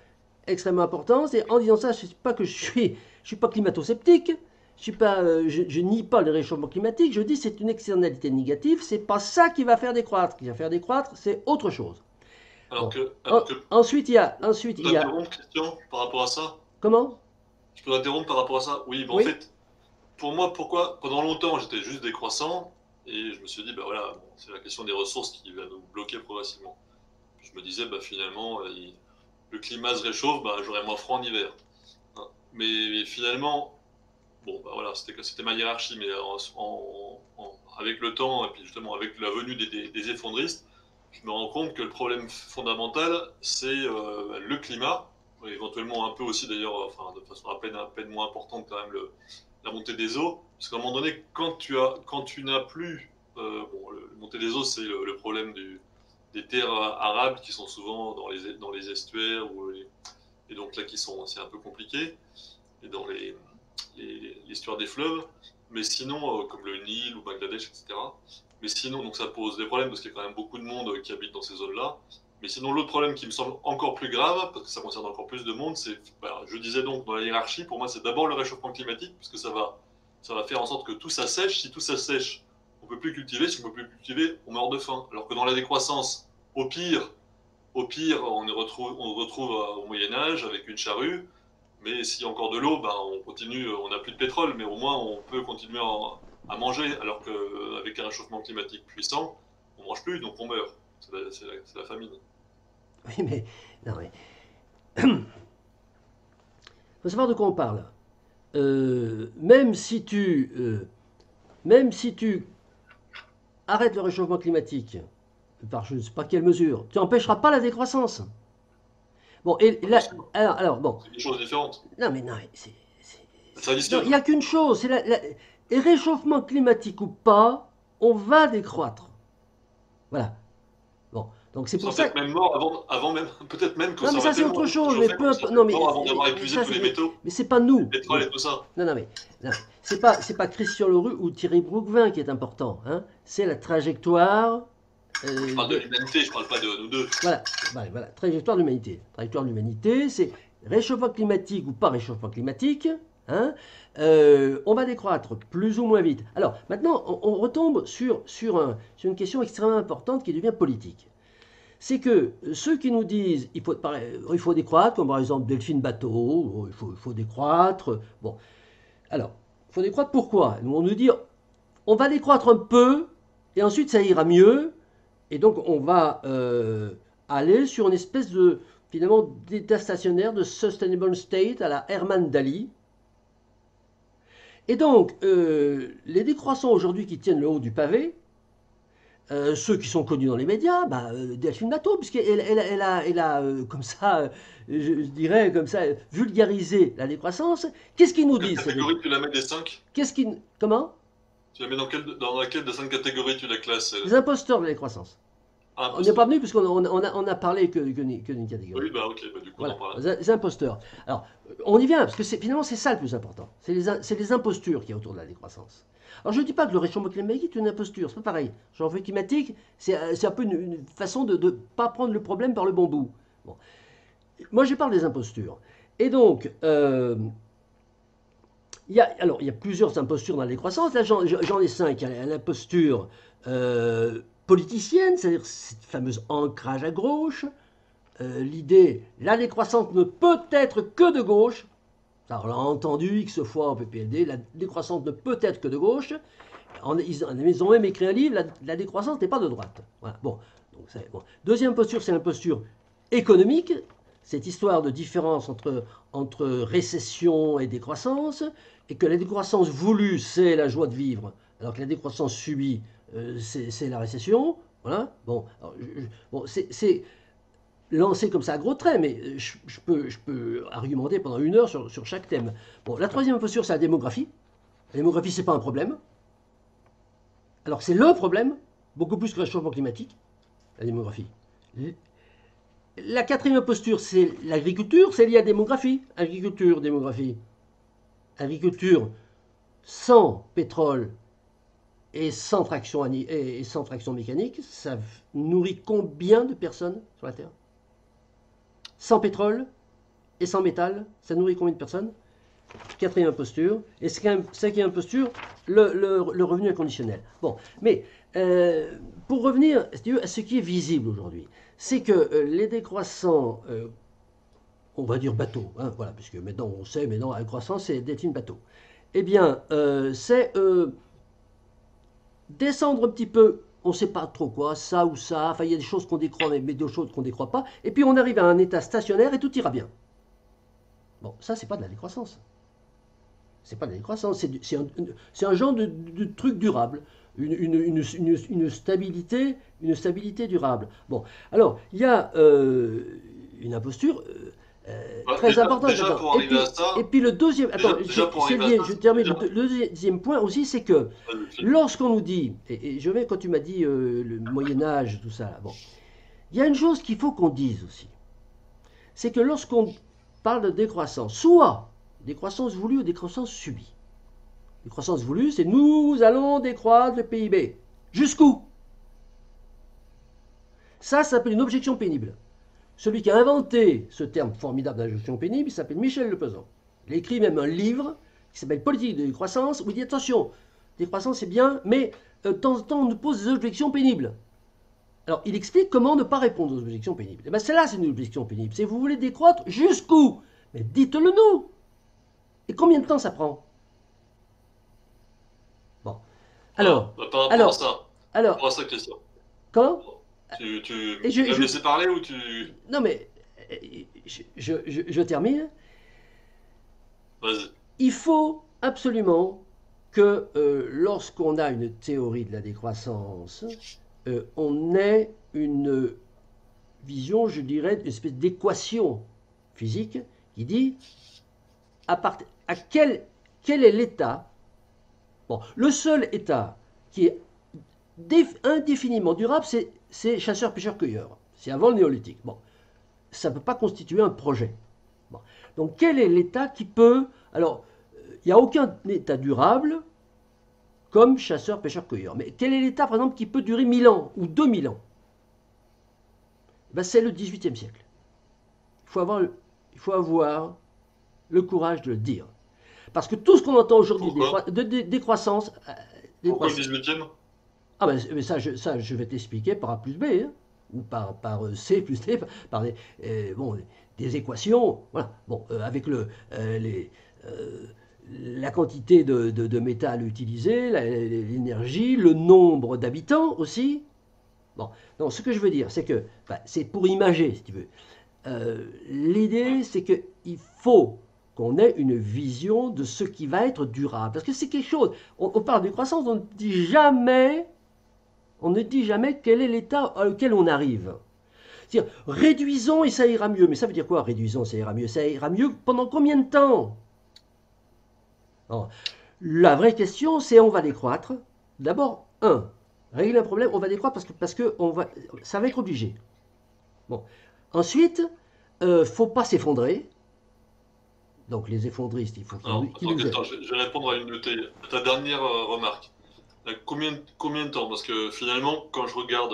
extrêmement important. En disant ça, je ne sais pas que je suis pas climato-sceptique, je nie pas le réchauffement climatique, je dis que c'est une externalité négative, c'est pas ça qui va faire décroître. Ce qui va faire décroître, c'est autre chose. Ensuite, il y a... Question par rapport à ça. Comment? Je peux interrompre par rapport à ça? Oui, oui. En fait, pour moi, pourquoi pendant longtemps j'étais juste décroissant et je me suis dit, voilà, c'est la question des ressources qui va nous bloquer progressivement. Je me disais, finalement, le climat se réchauffe, j'aurai moins froid en hiver. Hein. Mais finalement, voilà, c'était ma hiérarchie, mais avec le temps et puis justement avec la venue des effondristes, je me rends compte que le problème fondamental, c'est le climat, éventuellement un peu aussi d'ailleurs, de façon à peine moins importante quand même, la montée des eaux. Parce qu'à un moment donné, quand tu n'as plus bon, le montée des eaux, c'est le problème des terres arables qui sont souvent dans les estuaires, et donc là, c'est un peu compliqué, et dans l'estuaire des fleuves. Mais sinon, comme le Nil ou Bangladesh, etc. Mais sinon, donc ça pose des problèmes parce qu'il y a quand même beaucoup de monde qui habite dans ces zones-là. Mais sinon, l'autre problème qui me semble encore plus grave, parce que ça concerne encore plus de monde, c'est, je disais donc, dans la hiérarchie, pour moi, c'est d'abord le réchauffement climatique, puisque ça va faire en sorte que tout s'assèche. Si tout s'assèche, on ne peut plus cultiver. Si on ne peut plus cultiver, on meurt de faim. Alors que dans la décroissance, au pire, on retrouve au Moyen-Âge avec une charrue. Mais s'il y a encore de l'eau, on continue, on n'a plus de pétrole, mais au moins on peut continuer à manger, alors qu'avec un réchauffement climatique puissant, on ne mange plus, donc on meurt. C'est la famine. Oui, mais... Non, mais... Il faut savoir de quoi on parle. Même si tu arrêtes le réchauffement climatique, par je ne sais pas quelle mesure, tu n'empêcheras pas la décroissance. Bon, et là, alors bon. C'est des choses différentes. Non, mais il n'y a qu'une chose, c'est et réchauffement climatique ou pas, on va décroître. Voilà. Bon, donc c'est pour ça. Peut-être même mort avant même, peut-être même que non, mais ça c'est autre chose. Mais peu importe. Non, mais avant d'avoir épuisé tous les métaux. Mais c'est pas nous. Le pétrole et tout ça. Non, mais c'est pas Christian Leroux ou Thierry Brookvin qui est important. Hein. C'est la trajectoire. Je parle de l'humanité, je parle pas de nous deux. Voilà, trajectoire de l'humanité. Trajectoire de l'humanité, c'est réchauffement climatique ou pas réchauffement climatique. Hein, on va décroître plus ou moins vite. Alors, maintenant, on retombe sur une question extrêmement importante qui devient politique. C'est que ceux qui nous disent il faut décroître, comme par exemple Delphine Bateau, il faut décroître. Bon, alors, il faut décroître pourquoi? On nous dit on va décroître un peu et ensuite ça ira mieux. Et donc, on va aller sur une espèce de, finalement, d'état stationnaire, de sustainable state à la Herman Daly. Et donc, les décroissants aujourd'hui qui tiennent le haut du pavé, ceux qui sont connus dans les médias, Delphine Bateau, puisqu'elle a comme ça, je dirais, comme ça, vulgarisé la décroissance. Qu'est-ce qu'ils nous disent? Quelle catégorie tu la mets des 5? Comment? Tu la mets dans laquelle des 5 catégories tu la classes? Les imposteurs de la décroissance. On n'est pas venu puisqu'on a parlé que d'une catégorie. Oui, ok, du coup voilà. On en parle. Les imposteurs. Alors, on y vient, parce que finalement c'est ça le plus important. C'est les impostures qu'il y a autour de la décroissance. Alors je ne dis pas que le réchauffement climatique est une imposture, c'est pas pareil. Le réchauffement climatique, c'est un peu une façon de ne pas prendre le problème par le bon bout. Bon. Moi je parle des impostures. Et donc, il y a plusieurs impostures dans la décroissance. Là j'en ai 5. Il y a l'imposture politicienne, c'est-à-dire cette fameuse ancrage à gauche, l'idée, la décroissance ne peut être que de gauche, ça on l'a entendu X fois au PPLD, la décroissance ne peut être que de gauche, ils ont même écrit un livre, la décroissance n'est pas de droite. Voilà, bon. Deuxième posture, c'est l'imposture économique, cette histoire de différence entre récession et décroissance, et que la décroissance voulue, c'est la joie de vivre, alors que la décroissance subie, c'est la récession. Voilà. Bon, c'est lancé comme ça à gros traits, mais je peux argumenter pendant 1 heure sur chaque thème. Bon, la troisième posture, c'est la démographie. La démographie, c'est pas un problème. Alors c'est le problème, beaucoup plus que le réchauffement climatique, la démographie. La quatrième posture, c'est l'agriculture, c'est lié à la démographie. Agriculture, démographie. Agriculture sans pétrole et sans traction mécanique, ça nourrit combien de personnes sur la Terre? Sans pétrole et sans métal, ça nourrit combien de personnes? Quatrième posture. Et cinquième posture, le revenu inconditionnel. Bon, mais pour revenir à ce qui est visible aujourd'hui, c'est que les décroissants, on va dire bateaux, hein, voilà, puisque maintenant on sait, maintenant la croissance c'est Delphine Bateau. Eh bien, c'est descendre un petit peu, on ne sait pas trop quoi, ça ou ça, enfin il y a des choses qu'on décroît, mais d'autres choses qu'on ne décroît pas, et puis on arrive à un état stationnaire et tout ira bien. Bon, ça c'est pas de la décroissance. C'est pas de la décroissance, c'est un genre de truc durable, une stabilité durable. Bon, alors il y a une imposture, Très important. Déjà pour arriver à ça. Et puis le deuxième. Attends, je termine. Le deuxième point aussi, c'est que lorsqu'on nous dit, et je vais quand tu m'as dit le Moyen-Âge, tout ça, bon, il y a une chose qu'il faut qu'on dise aussi. C'est que lorsqu'on parle de décroissance, soit décroissance voulue ou décroissance subie. Décroissance voulue, c'est nous allons décroître le PIB. Jusqu'où? Ça s'appelle une objection pénible. Celui qui a inventé ce terme formidable d'injonction pénible, il s'appelle Michel Lepezan. Il a écrit même un livre qui s'appelle Politique de décroissance, où il dit attention, décroissance c'est bien, mais de temps en temps on nous pose des objections pénibles. Alors il explique comment ne pas répondre aux objections pénibles. Et bien celle-là c'est une objection pénible. C'est vous voulez décroître jusqu'où? Mais dites-le nous. Et combien de temps ça prend? Bon. Alors. Par rapport à ça. Alors. Par rapport à ça, Christian. Comment? Tu vas me laisser parler ou tu... Non mais, je termine. Vas-y. Il faut absolument que lorsqu'on a une théorie de la décroissance, on ait une vision, je dirais, une espèce d'équation physique qui dit à quel est l'état. Bon, le seul état qui est indéfiniment durable, c'est chasseur-pêcheur-cueilleur. C'est avant le néolithique. Bon, ça ne peut pas constituer un projet. Bon. Donc, quel est l'état qui peut... Alors, il n'y a aucun état durable comme chasseur-pêcheur-cueilleur. Mais quel est l'état, par exemple, qui peut durer 1000 ans ou 2000 ans? Ben, c'est le XVIIIe siècle. Il faut avoir le courage de le dire. Parce que tout ce qu'on entend aujourd'hui de décroissance... Pourquoi le XVIIIe? Ah ben, mais ça, je vais t'expliquer par A plus B, hein, ou par C plus D, par des équations, voilà. Bon, avec la quantité de métal utilisé, l'énergie, le nombre d'habitants aussi. Bon, donc ce que je veux dire, c'est que, c'est pour imager, si tu veux. L'idée, c'est qu'il faut qu'on ait une vision de ce qui va être durable. Parce que c'est quelque chose, on parle de croissance, on ne dit jamais quel est l'état auquel on arrive. C'est-à-dire, réduisons et ça ira mieux. Mais ça veut dire quoi, réduisons, ça ira mieux? Ça ira mieux pendant combien de temps? Alors, la vraie question, c'est on va décroître. D'abord, régler un problème, on va décroître parce que ça va être obligé. Bon. Ensuite, faut pas s'effondrer. Donc les effondristes, il faut qu'ils nous aident. Attends, je vais répondre à ta dernière remarque. Combien de temps? Parce que finalement, quand je regarde,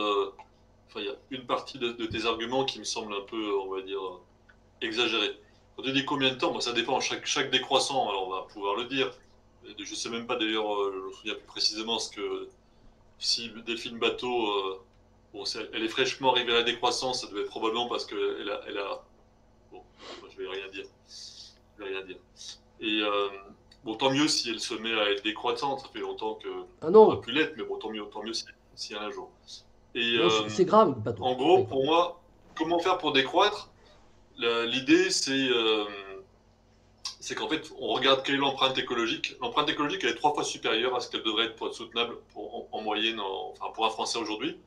il y a une partie de tes arguments qui me semble un peu, on va dire, exagérée. Quand tu dis combien de temps, ça dépend. Chaque décroissant, alors on va pouvoir le dire. Je ne sais même pas d'ailleurs, je me souviens plus précisément ce que si Delphine Bateau, elle est fraîchement arrivée à la décroissance, ça devait être probablement parce qu'elle a. Bon, je vais rien dire. Et tant mieux si elle se met à être décroissante. Ça fait longtemps qu'on n'a pu l'être, mais tant mieux si un jour. Et c'est grave, Bateau. En gros, pour moi, comment faire pour décroître? L'idée, c'est qu'en fait, on regarde quelle est l'empreinte écologique. L'empreinte écologique, elle est 3 fois supérieure à ce qu'elle devrait être pour être soutenable en moyenne, pour un Français aujourd'hui,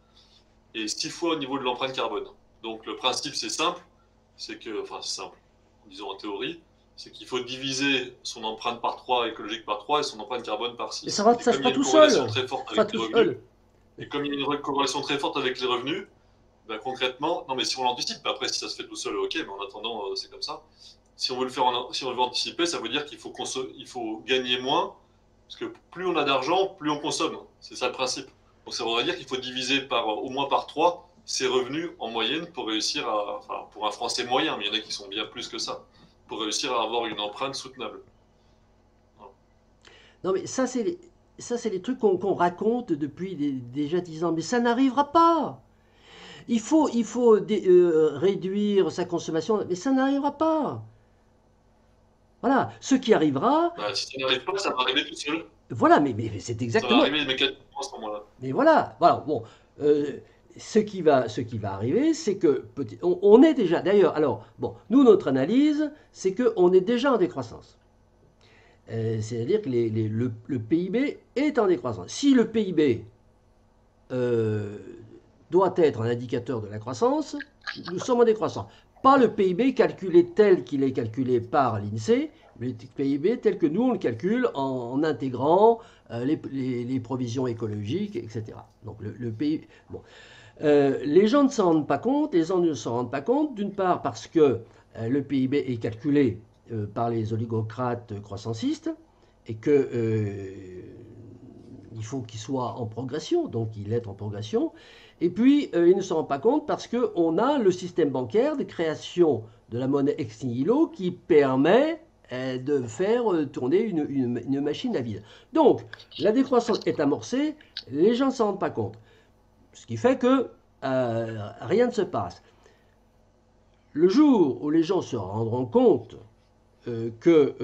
et 6 fois au niveau de l'empreinte carbone. Donc le principe, c'est simple, c'est simple, disons en théorie, c'est qu'il faut diviser son empreinte par 3, écologique par 3, et son empreinte carbone par 6. Et ça se fera tout seul. Et comme il y a une corrélation très forte avec les revenus, concrètement, non mais si on l'anticipe, après si ça se fait tout seul, ok, mais en attendant, c'est comme ça. Si on veut anticiper, ça veut dire qu'il faut gagner moins, parce que plus on a d'argent, plus on consomme. C'est ça le principe. Donc ça voudrait dire qu'il faut diviser au moins par 3 ses revenus en moyenne pour réussir pour un Français moyen, mais il y en a qui sont bien plus que ça, pour réussir à avoir une empreinte soutenable. Voilà. Non mais ça c'est les trucs qu'on raconte depuis déjà 10 ans, mais ça n'arrivera pas. Il faut réduire sa consommation, mais ça n'arrivera pas. Voilà, ce qui arrivera... Si ça n'arrive pas, ça va arriver tout seul. Voilà, mais c'est exactement... Ça va arriver mécaniquement à ce moment-là. Mais voilà, bon, ce qui va arriver, c'est que on est déjà... D'ailleurs, alors, bon, nous, notre analyse, c'est qu'on est déjà en décroissance. C'est-à-dire que le PIB est en décroissance. Si le PIB doit être un indicateur de la croissance, nous sommes en décroissance. Pas le PIB calculé tel qu'il est calculé par l'INSEE, mais le PIB tel que nous on le calcule en intégrant les provisions écologiques, etc. Donc le PIB. Bon. Les gens ne s'en rendent pas compte, les gens ne s'en rendent pas compte, d'une part parce que le PIB est calculé par les oligocrates croissancistes et que il faut qu'il soit en progression, donc il est en progression. Et puis, ils ne s'en rendent pas compte parce qu'on a le système bancaire de création de la monnaie ex nihilo qui permet de faire tourner une machine à vide. Donc, la décroissance est amorcée, les gens ne s'en rendent pas compte. Ce qui fait que rien ne se passe. Le jour où les gens se rendront compte que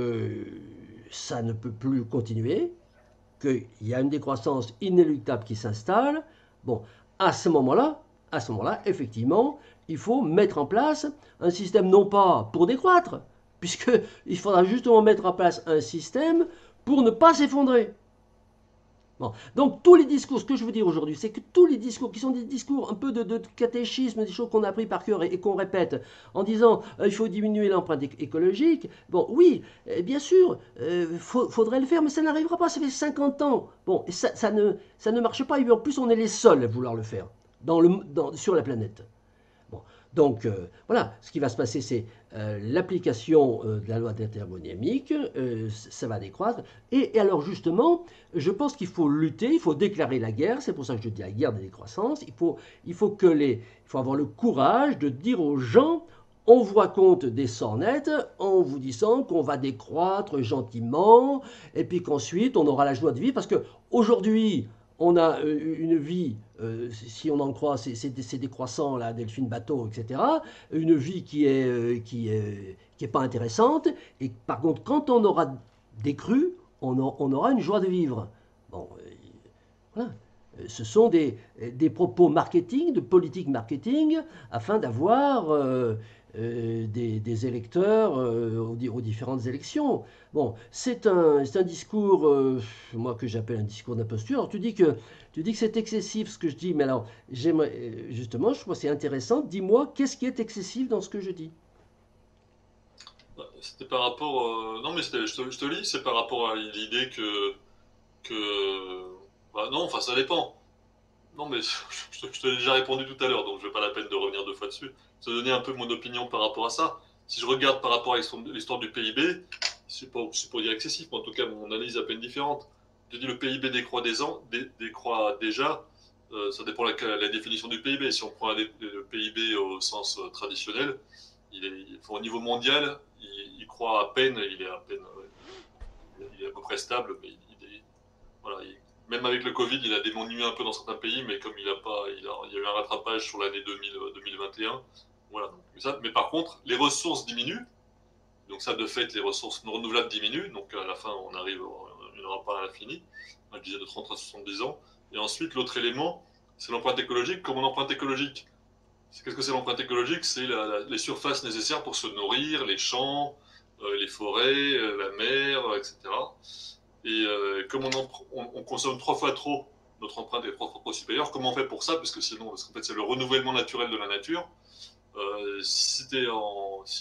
ça ne peut plus continuer, qu'il y a une décroissance inéluctable qui s'installe, bon, à ce moment-là, effectivement, il faut mettre en place un système non pas pour décroître, puisqu'il faudra justement mettre en place un système pour ne pas s'effondrer. Bon. Donc tous les discours, ce que je veux dire aujourd'hui, c'est que tous les discours qui sont des discours un peu de catéchisme, des choses qu'on a appris par cœur et qu'on répète en disant il faut diminuer l'empreinte écologique, bon oui, bien sûr, faudrait le faire, mais ça n'arrivera pas, ça fait 50 ans. Bon, et ça ne marche pas, et en plus on est les seuls à vouloir le faire sur la planète. Bon, donc voilà, ce qui va se passer, c'est l'application de la loi thermodynamique, ça va décroître. Et alors justement, je pense qu'il faut lutter, il faut déclarer la guerre, c'est pour ça que je dis la guerre des décroissances, il faut avoir le courage de dire aux gens, on vous raconte des sornettes en vous disant qu'on va décroître gentiment, et puis qu'ensuite on aura la joie de vivre, parce qu'aujourd'hui, on a une vie, si on en croit ces décroissants, là, Delphine Bateau, etc., une vie qui est pas intéressante, et par contre, quand on aura décru, on aura une joie de vivre. Bon, voilà. Ce sont des propos marketing, de politique marketing, afin d'avoir des électeurs aux différentes élections. Bon, c'est un discours, moi que j'appelle un discours d'imposture. Alors tu dis que c'est excessif ce que je dis, mais alors justement, je trouve que c'est intéressant. Dis-moi, qu'est-ce qui est excessif dans ce que je dis? C'était par rapport. Non, mais je te lis, c'est par rapport à l'idée que. Bah non, enfin, ça dépend. Non, mais je te l'ai déjà répondu tout à l'heure, donc je vais pas la peine de revenir deux fois dessus. Je vais te donner un peu mon opinion par rapport à ça. Si je regarde par rapport à l'histoire du PIB, c'est pour dire excessif, mais en tout cas, mon analyse est à peine différente. Je dis le PIB décroît déjà. Ça dépend de la définition du PIB. Si on prend le PIB au sens traditionnel, au niveau mondial, il croît à peine, il est à peine, il est à peu près stable, mais voilà, même avec le Covid, il a diminué un peu dans certains pays, mais comme il y a eu un rattrapage sur l'année 2021, voilà. Donc, mais par contre, les ressources diminuent, donc ça de fait, les ressources non renouvelables diminuent, donc à la fin, on n'aura pas à l'infini, je disais de 30 à 70 ans. Et ensuite, l'autre élément, c'est l'empreinte écologique. Comme l'empreinte écologique, qu'est-ce que c'est l'empreinte écologique? C'est les surfaces nécessaires pour se nourrir, les champs, les forêts, la mer, etc. Et comme on consomme 3 fois trop, notre empreinte est 3 fois supérieure. Comment on fait pour ça? Parce qu'en fait, c'est le renouvellement naturel de la nature. Si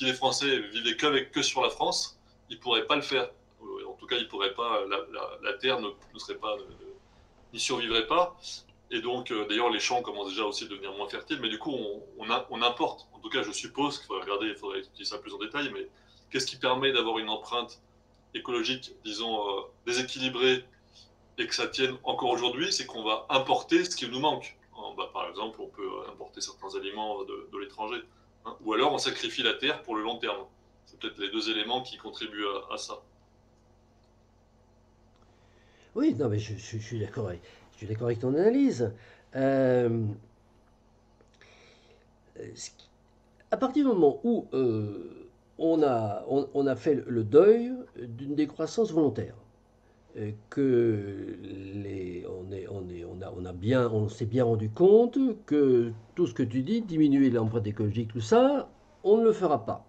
les Français vivaient que sur la France, ils ne pourraient pas le faire. En tout cas, ils pourraient pas. La terre ne serait pas, n'y survivrait pas. Et donc, d'ailleurs, les champs commencent déjà aussi à devenir moins fertiles. Mais du coup, on importe. En tout cas, je suppose qu'il faudrait regarder, il faudrait étudier ça plus en détail. Mais qu'est-ce qui permet d'avoir une empreinte écologique, disons, déséquilibrée et que ça tienne encore aujourd'hui? C'est qu'on va importer ce qui nous manque. Par exemple, on peut importer certains aliments de l'étranger. Hein, ou alors, on sacrifie la terre pour le long terme. C'est peut-être les deux éléments qui contribuent à ça. Oui, non, mais je suis d'accord avec ton analyse. Euh, à partir du moment où on a fait le deuil d'une décroissance volontaire, on s'est bien rendu compte que tout ce que tu dis, diminuer l'empreinte écologique, tout ça, on ne le fera pas.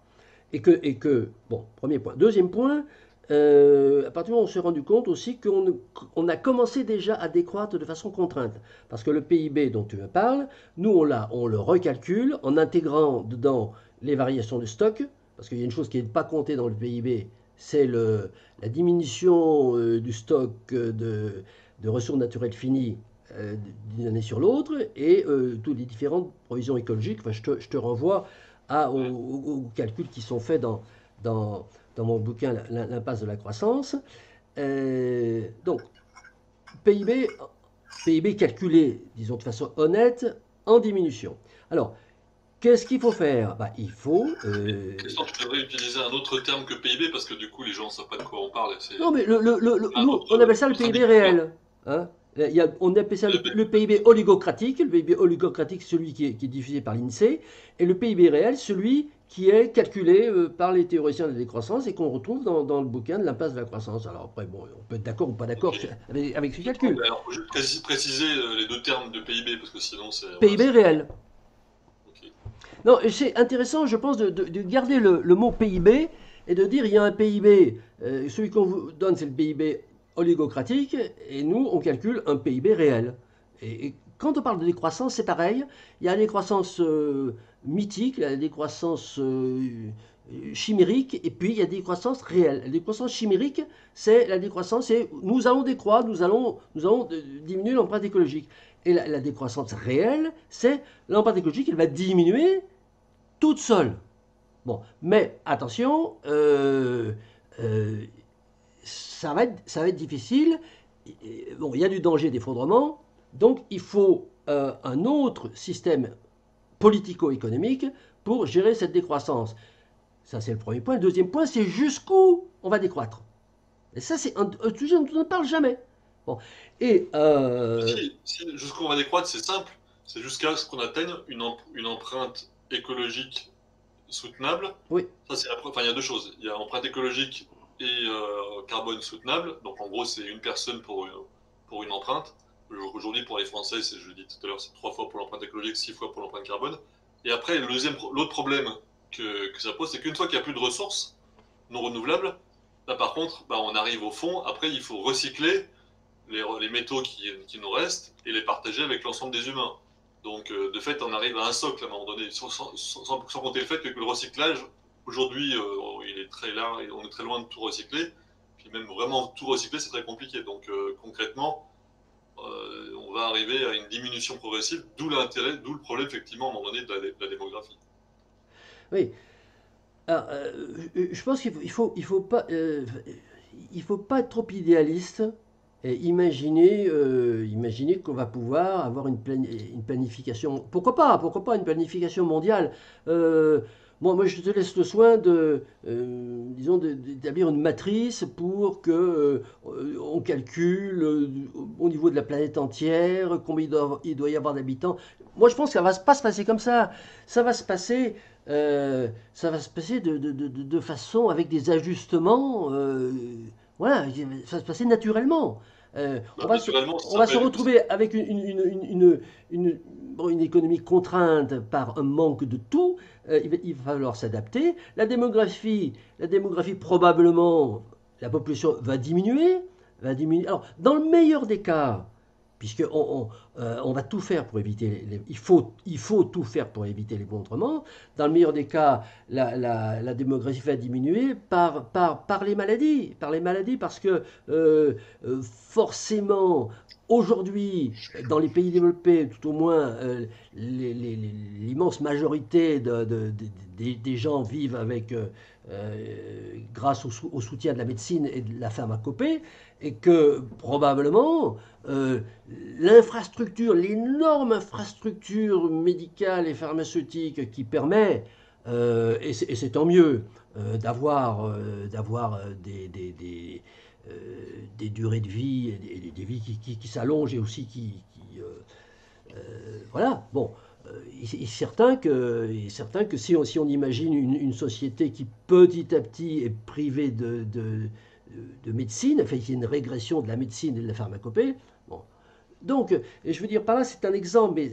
Bon, premier point. Deuxième point, à partir du moment où on s'est rendu compte aussi qu'on a commencé déjà à décroître de façon contrainte. Parce que le PIB dont tu me parles, nous on le recalcule en intégrant dedans les variations de stock, parce qu'il y a une chose qui n'est pas comptée dans le PIB, c'est la diminution du stock de ressources naturelles finies d'une année sur l'autre, et toutes les différentes provisions écologiques. Enfin, je te renvoie aux calculs qui sont faits dans, dans mon bouquin L'impasse de la croissance. Donc, PIB, PIB calculé, disons de façon honnête, en diminution. Alors, qu'est-ce qu'il faut faire? Il faut... Christophe, tu devrais utiliser un autre terme que PIB parce que du coup, les gens ne savent pas de quoi on parle. Non, mais on appelle ça le PIB réel. Hein, on appelle ça le PIB oligocratique. Le PIB oligocratique, celui qui est diffusé par l'INSEE, et le PIB réel, celui qui est calculé par les théoriciens de la décroissance et qu'on retrouve dans le bouquin de l'impasse de la croissance. Alors après, bon, on peut être d'accord ou pas d'accord avec ce calcul. Alors, il faut juste préciser les deux termes de PIB parce que sinon c'est... PIB réel. Okay. Non, c'est intéressant, je pense, de garder le mot PIB et de dire il y a un PIB, celui qu'on vous donne c'est le PIB oligocratique, et nous on calcule un PIB réel. Et quand on parle de décroissance, c'est pareil, il y a la décroissance mythique, il y a la décroissance chimérique, et puis il y a des décroissances réelles. La décroissance chimérique, c'est la décroissance, c'est nous allons décroître, nous allons diminuer l'empreinte écologique. Et la décroissance réelle, c'est l'empreinte écologique, elle va diminuer toute seule. Bon, mais attention, ça va être difficile. Bon, il y a du danger d'effondrement, donc il faut un autre système politico-économique pour gérer cette décroissance. Ça, c'est le premier point. Le deuxième point, c'est jusqu'où on va décroître. Et ça, c'est un sujet dont on ne parle jamais. Bon. Et jusqu'où on va décroître, c'est simple. C'est jusqu'à ce qu'on atteigne une empreinte écologique soutenable. Oui. Ça, il y a deux choses. Il y a empreinte écologique et carbone soutenable. Donc, en gros, c'est une personne pour une empreinte. Aujourd'hui, pour les Français, je l'ai dit tout à l'heure, c'est 3 fois pour l'empreinte écologique, 6 fois pour l'empreinte carbone. Et après, l'autre problème que ça pose, c'est qu'une fois qu'il n'y a plus de ressources non renouvelables, là, par contre, on arrive au fond. Après, il faut recycler les métaux qui nous restent et les partager avec l'ensemble des humains. Donc, de fait, on arrive à un socle à un moment donné, sans compter le fait que le recyclage, aujourd'hui, il est très large, on est très loin de tout recycler. Puis même vraiment tout recycler, c'est très compliqué. Donc, concrètement, on va arriver à une diminution progressive, d'où l'intérêt, d'où le problème, effectivement, à un moment donné, de la démographie. Oui. Alors, je pense qu'il faut pas être trop idéaliste et imaginer qu'on va pouvoir avoir une planification. Pourquoi pas une planification mondiale. Moi, je te laisse le soin disons, d'établir une matrice pour que on calcule au niveau de la planète entière combien il doit y avoir d'habitants. Moi, je pense que ça va pas se passer comme ça. Ça va se passer de façon avec des ajustements. Voilà, ça va se passer naturellement. On va se retrouver avec une économie contrainte par un manque de tout. Il va falloir s'adapter. La démographie, probablement, la population va diminuer. Alors, dans le meilleur des cas, puisqu'on va tout faire pour éviter il faut tout faire pour éviter l'effondrement. Dans le meilleur des cas, la démographie va diminuer par les maladies, parce que forcément, aujourd'hui, dans les pays développés, tout au moins, l'immense majorité des gens vivent grâce au soutien de la médecine et de la pharmacopée, et que probablement l'énorme infrastructure médicale et pharmaceutique qui permet, et c'est tant mieux, d'avoir des durées de vie, et des vies qui s'allongent, et aussi voilà, bon. Il est certain que si on imagine une société qui petit à petit est privée de médecine, enfin il y a une régression de la médecine et de la pharmacopée, bon. Donc, je veux dire par là, c'est un exemple, mais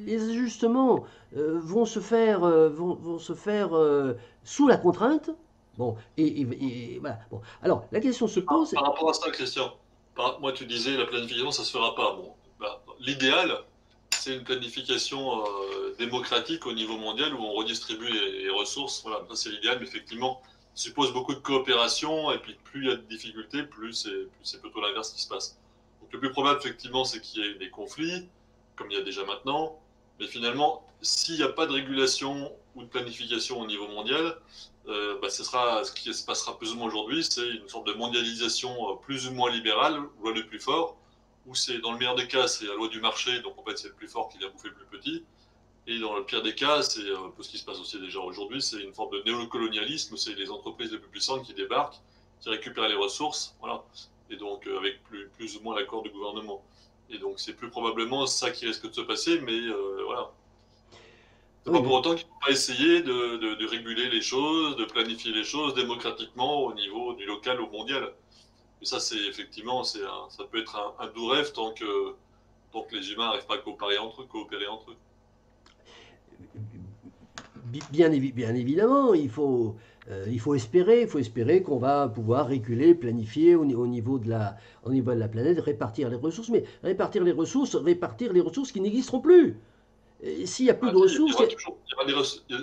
les ajustements vont se faire sous la contrainte, Bon, voilà. Bon. Alors, la question se pose. Par rapport à ça, Christian, moi tu disais la planification, ça se fera pas. Bon, l'idéal, c'est une planification démocratique au niveau mondial où on redistribue les ressources. Voilà, ça c'est l'idéal, mais effectivement, ça suppose beaucoup de coopération, et puis plus il y a de difficultés, plus c'est plutôt l'inverse qui se passe. Donc le plus probable, effectivement, c'est qu'il y ait des conflits, comme il y a déjà maintenant, mais finalement, s'il n'y a pas de régulation ou de planification au niveau mondial, ce qui se passera plus ou moins aujourd'hui, c'est une sorte de mondialisation plus ou moins libérale, loi le plus fort, où c'est dans le meilleur des cas, c'est la loi du marché, donc en fait c'est le plus fort qui vient bouffer le plus petit, et dans le pire des cas, c'est un peu ce qui se passe aussi déjà aujourd'hui, c'est une forme de néocolonialisme, c'est les entreprises les plus puissantes qui débarquent, qui récupèrent les ressources, voilà, et donc avec plus ou moins l'accord du gouvernement. Et donc c'est plus probablement ça qui risque de se passer, mais voilà. C'est Oui, pas pour mais autant qu'il ne faut pas essayer de réguler les choses, de planifier les choses démocratiquement au niveau du local au mondial. Et ça, c'est effectivement, ça peut être un doux rêve tant que les humains n'arrivent pas à coopérer entre eux. bien évidemment, il faut espérer qu'on va pouvoir réguler, planifier au niveau de la planète, répartir les ressources, mais répartir les ressources qui n'existeront plus. S'il n'y a plus Ah, de si, il y ressources, aura toujours il y aura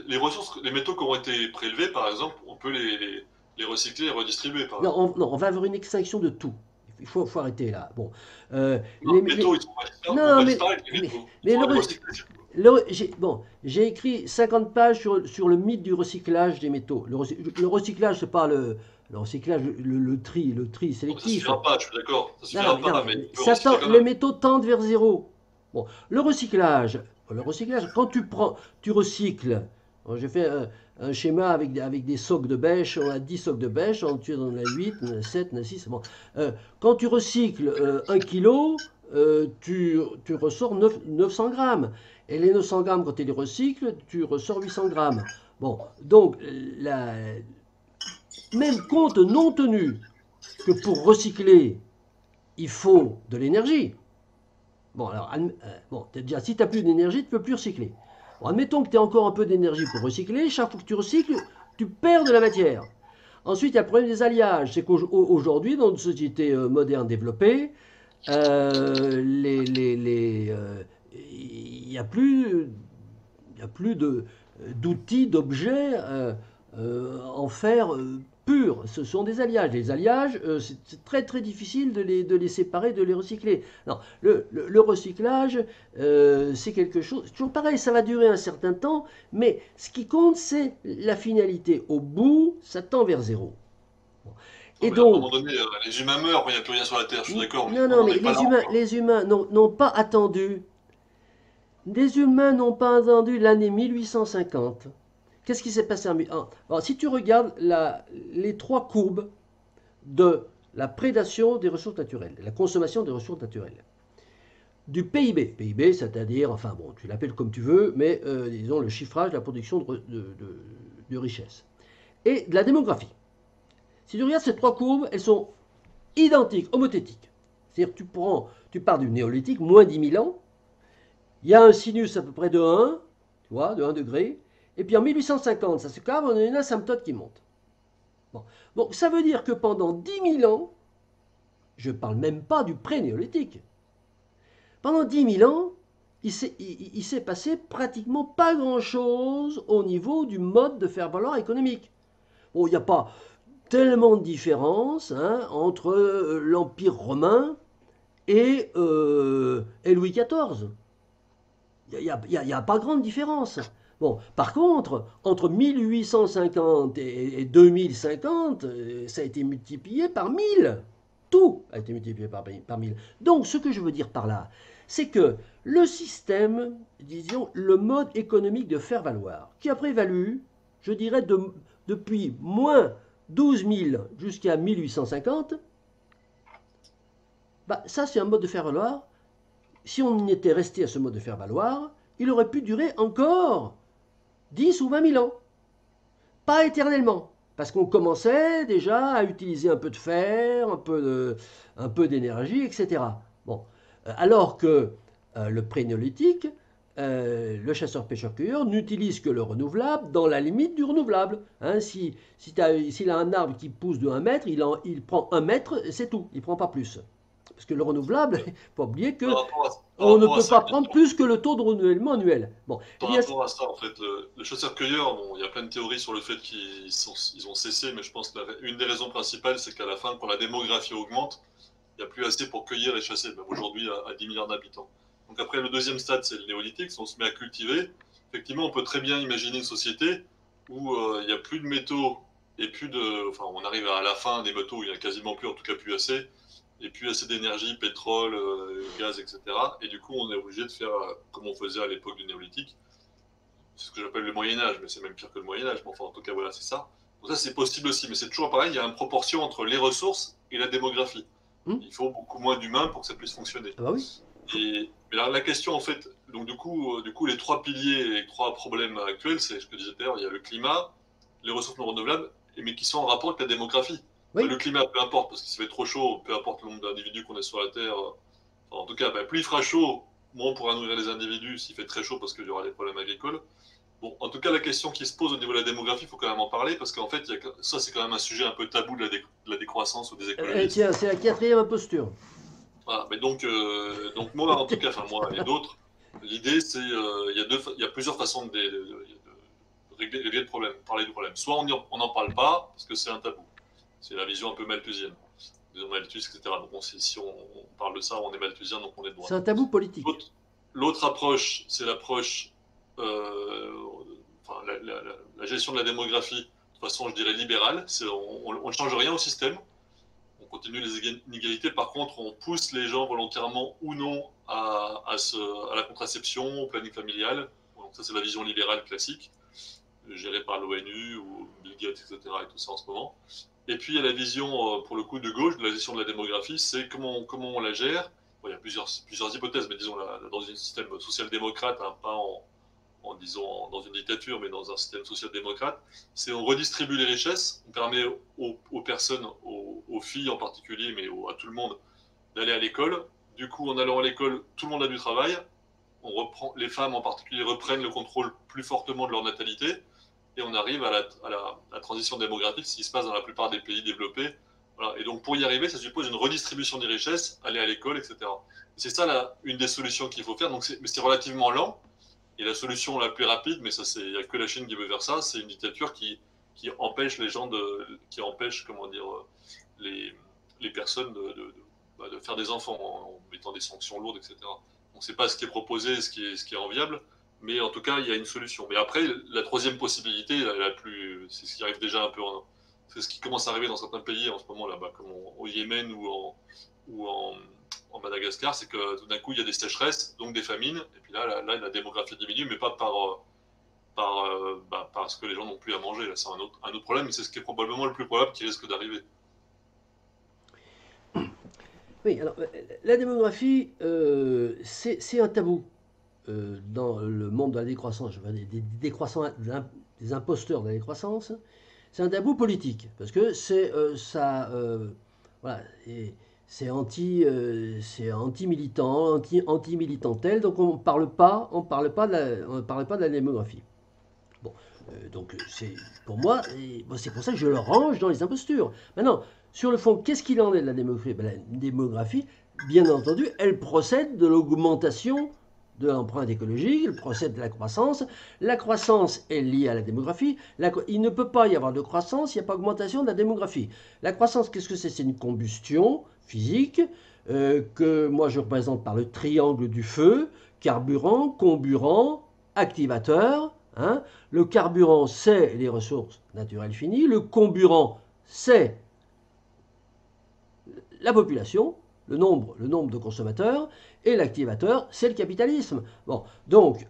les ressources, les métaux qui auront été prélevés, par exemple, on peut les recycler et redistribuer, par non, exemple. non, on va avoir une extinction de tout. Faut arrêter là. Bon, Non, les métaux, ils vont non, pas disparaître, les mais, métaux. Il mais faudra les recycler. bon, j'ai écrit 50 pages sur le mythe du recyclage des métaux. Le recyclage, c'est pas le recyclage, le tri Non, mais ça sélectif. suffira pas, je suis d'accord. Ça Non, suffira pas, mais on peut ça recycler quand les même. métaux tendent vers zéro. Bon, le recyclage, quand tu recycles. J'ai fait un schéma avec des socs de bêche. On a 10 socs de bêche, tu en as 8, on a 7, on a 6. Bon. Quand tu recycles 1 kilo, tu ressors 900 grammes. Et les 900 grammes, quand tu les recycles, tu ressors 800 grammes. Bon, donc, même compte non tenu que pour recycler, il faut de l'énergie. Bon, alors, bon, déjà, si tu n'as plus d'énergie, tu ne peux plus recycler. Bon, admettons que tu as encore un peu d'énergie pour recycler. Chaque fois que tu recycles, tu perds de la matière. Ensuite, il y a le problème des alliages. C'est qu'aujourd'hui, dans une société moderne développée, il n'y a plus, d'outils, d'objets en fer pur. Ce sont des alliages. Les alliages, c'est très très difficile de les séparer, de les recycler. Non, le recyclage, c'est quelque chose. Toujours pareil, ça va durer un certain temps, mais ce qui compte, c'est la finalité. Au bout, ça tend vers zéro. Bon. Non, Et mais à un moment donc, donné, les humains meurent quand il n'y a plus rien sur la Terre, je suis d'accord, mais non, on non, n'en mais est pas là encore. les humains n'ont pas attendu. Les humains n'ont pas attendu l'année 1850. Qu'est-ce qui s'est passé alors, si tu regardes les trois courbes de la prédation des ressources naturelles, la consommation des ressources naturelles, du PIB, c'est-à-dire, enfin bon, tu l'appelles comme tu veux, mais disons le chiffrage de la production de richesse, et de la démographie. Si tu regardes ces trois courbes, elles sont identiques, homothétiques. C'est-à-dire tu pars du néolithique, moins 10 000 ans, il y a un sinus à peu près de 1, tu vois, de 1 degré, et puis en 1850, ça se calme, on a une asymptote qui monte. Bon. Donc ça veut dire que pendant 10 000 ans, je ne parle même pas du pré-néolithique, pendant 10 000 ans, il s'est passé pratiquement pas grand-chose au niveau du mode de faire valoir économique. Bon, il n'y a pas tellement de différence entre l'Empire romain et Louis XIV. Il n'y a pas grande différence. Bon, par contre, entre 1850 et 2050, ça a été multiplié par 1000. Tout a été multiplié par 1000. Donc, ce que je veux dire par là, c'est que le système, disons, le mode économique de faire valoir, qui a prévalu, je dirais, depuis moins 12 000 jusqu'à 1850, bah, ça c'est un mode de faire valoir. Si on était resté à ce mode de faire valoir, il aurait pu durer encore 10 ou 20 000 ans. Pas éternellement, parce qu'on commençait déjà à utiliser un peu de fer, un peu d'énergie, etc. Bon, alors que le prénéolithique, le chasseur-pêcheur-cueilleur n'utilise que le renouvelable dans la limite du renouvelable. Hein, s'il a un arbre qui pousse de 1 mètre, il prend 1 mètre, c'est tout, il ne prend pas plus. Parce que le renouvelable, il ne faut pas oublier que Par on ne rapport à peut ça, pas prendre plus que le taux de renouvellement annuel. Bon, eh par bien, rapport à ça, en fait, le chasseur-cueilleur, bon, il y a plein de théories sur le fait ils ont cessé, mais je pense qu'une des raisons principales, c'est qu'à la fin, quand la démographie augmente, il n'y a plus assez pour cueillir et chasser, même aujourd'hui à 10 milliards d'habitants. Donc après, le deuxième stade, c'est le néolithique, si on se met à cultiver. Effectivement, on peut très bien imaginer une société où il n'y a plus de métaux et plus de... Enfin, on arrive à la fin des métaux où il n'y a quasiment plus, en tout cas plus assez, et plus assez d'énergie, pétrole, gaz, etc. Et du coup, on est obligé de faire comme on faisait à l'époque du néolithique. C'est ce que j'appelle le Moyen-Âge, mais c'est même pire que le Moyen-Âge. Mais enfin, en tout cas, voilà, c'est ça. Donc ça, c'est possible aussi, mais c'est toujours pareil, il y a une proportion entre les ressources et la démographie. Il faut beaucoup moins d'humains pour que ça puisse fonctionner. ah bah oui. Mais la question, en fait, donc du coup, les trois piliers, les trois problèmes actuels, c'est ce que je disais tout à l'heure, il y a le climat, les ressources non renouvelables, mais qui sont en rapport avec la démographie. Oui. Le climat, peu importe, parce qu'il se fait trop chaud, peu importe le nombre d'individus qu'on a sur la Terre. En tout cas, plus il fera chaud, moins on pourra nourrir les individus s'il fait très chaud parce qu'il y aura des problèmes agricoles. Bon, en tout cas, la question qui se pose au niveau de la démographie, il faut quand même en parler, parce qu'en fait, ça, c'est quand même un sujet un peu tabou de la décroissance ou des écologistes. Tiens, c'est la quatrième imposture. Voilà, mais donc moi, en tout cas, enfin moi et d'autres, l'idée, c'est il y a plusieurs façons de régler le problème, parler du problème. Soit on n'en parle pas, parce que c'est un tabou. C'est la vision un peu malthusienne. Disons Malthus, etc. Donc si on parle de ça, on est malthusien, donc on est de C'est droite. un tabou politique. L'autre approche, c'est l'approche, enfin, la gestion de la démographie, de façon, je dirais, libérale. On ne change rien au système, on continue les inégalités. Par contre, on pousse les gens volontairement ou non à la contraception, au planning familial. Donc ça, c'est la vision libérale classique, gérée par l'ONU ou Bill Gates, etc. et tout ça en ce moment. Et puis, il y a la vision, pour le coup, de gauche, de la gestion de la démographie, c'est comment on la gère. Bon, il y a plusieurs hypothèses, mais disons, dans un système social-démocrate, hein, pas disons, dans une dictature, mais dans un système social-démocrate, c'est on redistribue les richesses, on permet aux personnes, aux filles en particulier, mais à tout le monde, d'aller à l'école. Du coup, en allant à l'école, tout le monde a du travail. Les femmes en particulier reprennent le contrôle plus fortement de leur natalité, et on arrive à la transition démographique, ce qui se passe dans la plupart des pays développés. Voilà. Et donc, pour y arriver, ça suppose une redistribution des richesses, aller à l'école, etc. C'est ça une des solutions qu'il faut faire. Mais c'est relativement lent. Et la solution la plus rapide, mais ça, il n'y a que la Chine qui veut faire ça, c'est une dictature qui empêche les gens qui empêche, comment dire, les personnes de faire des enfants en mettant des sanctions lourdes, etc. Donc c'est pas ce qui est proposé, ce qui est enviable, mais en tout cas, il y a une solution. Mais après, la troisième possibilité, c'est ce qui arrive déjà un peu, c'est ce qui commence à arriver dans certains pays en ce moment là-bas, comme au Yémen ou en Madagascar, c'est que tout d'un coup, il y a des sécheresses, donc des famines, et puis là la démographie diminue, mais pas parce que les gens n'ont plus à manger. Là, c'est un autre problème, mais c'est ce qui est probablement le plus probable qui risque d'arriver. Oui, alors la démographie, c'est un tabou dans le monde de la décroissance, des imposteurs de la décroissance. C'est un tabou politique, parce que voilà, c'est anti-militant, anti-militantel, donc on parle pas de la démographie. Bon, donc pour moi, c'est pour ça que je le range dans les impostures. Maintenant, sur le fond, qu'est-ce qu'il en est de la démographie? La démographie, bien entendu, elle procède de l'augmentation de l'empreinte écologique, elle procède de la croissance. La croissance est liée à la démographie. Il ne peut pas y avoir de croissance, il n'y a pas d'augmentation de la démographie. La croissance, qu'est-ce que c'est? C'est une combustion physique que moi je représente par le triangle du feu: carburant, comburant, activateur. Hein. Le carburant, c'est les ressources naturelles finies. Le comburant, c'est la population, le nombre de consommateurs. Et l'activateur, c'est le capitalisme. Bon, donc,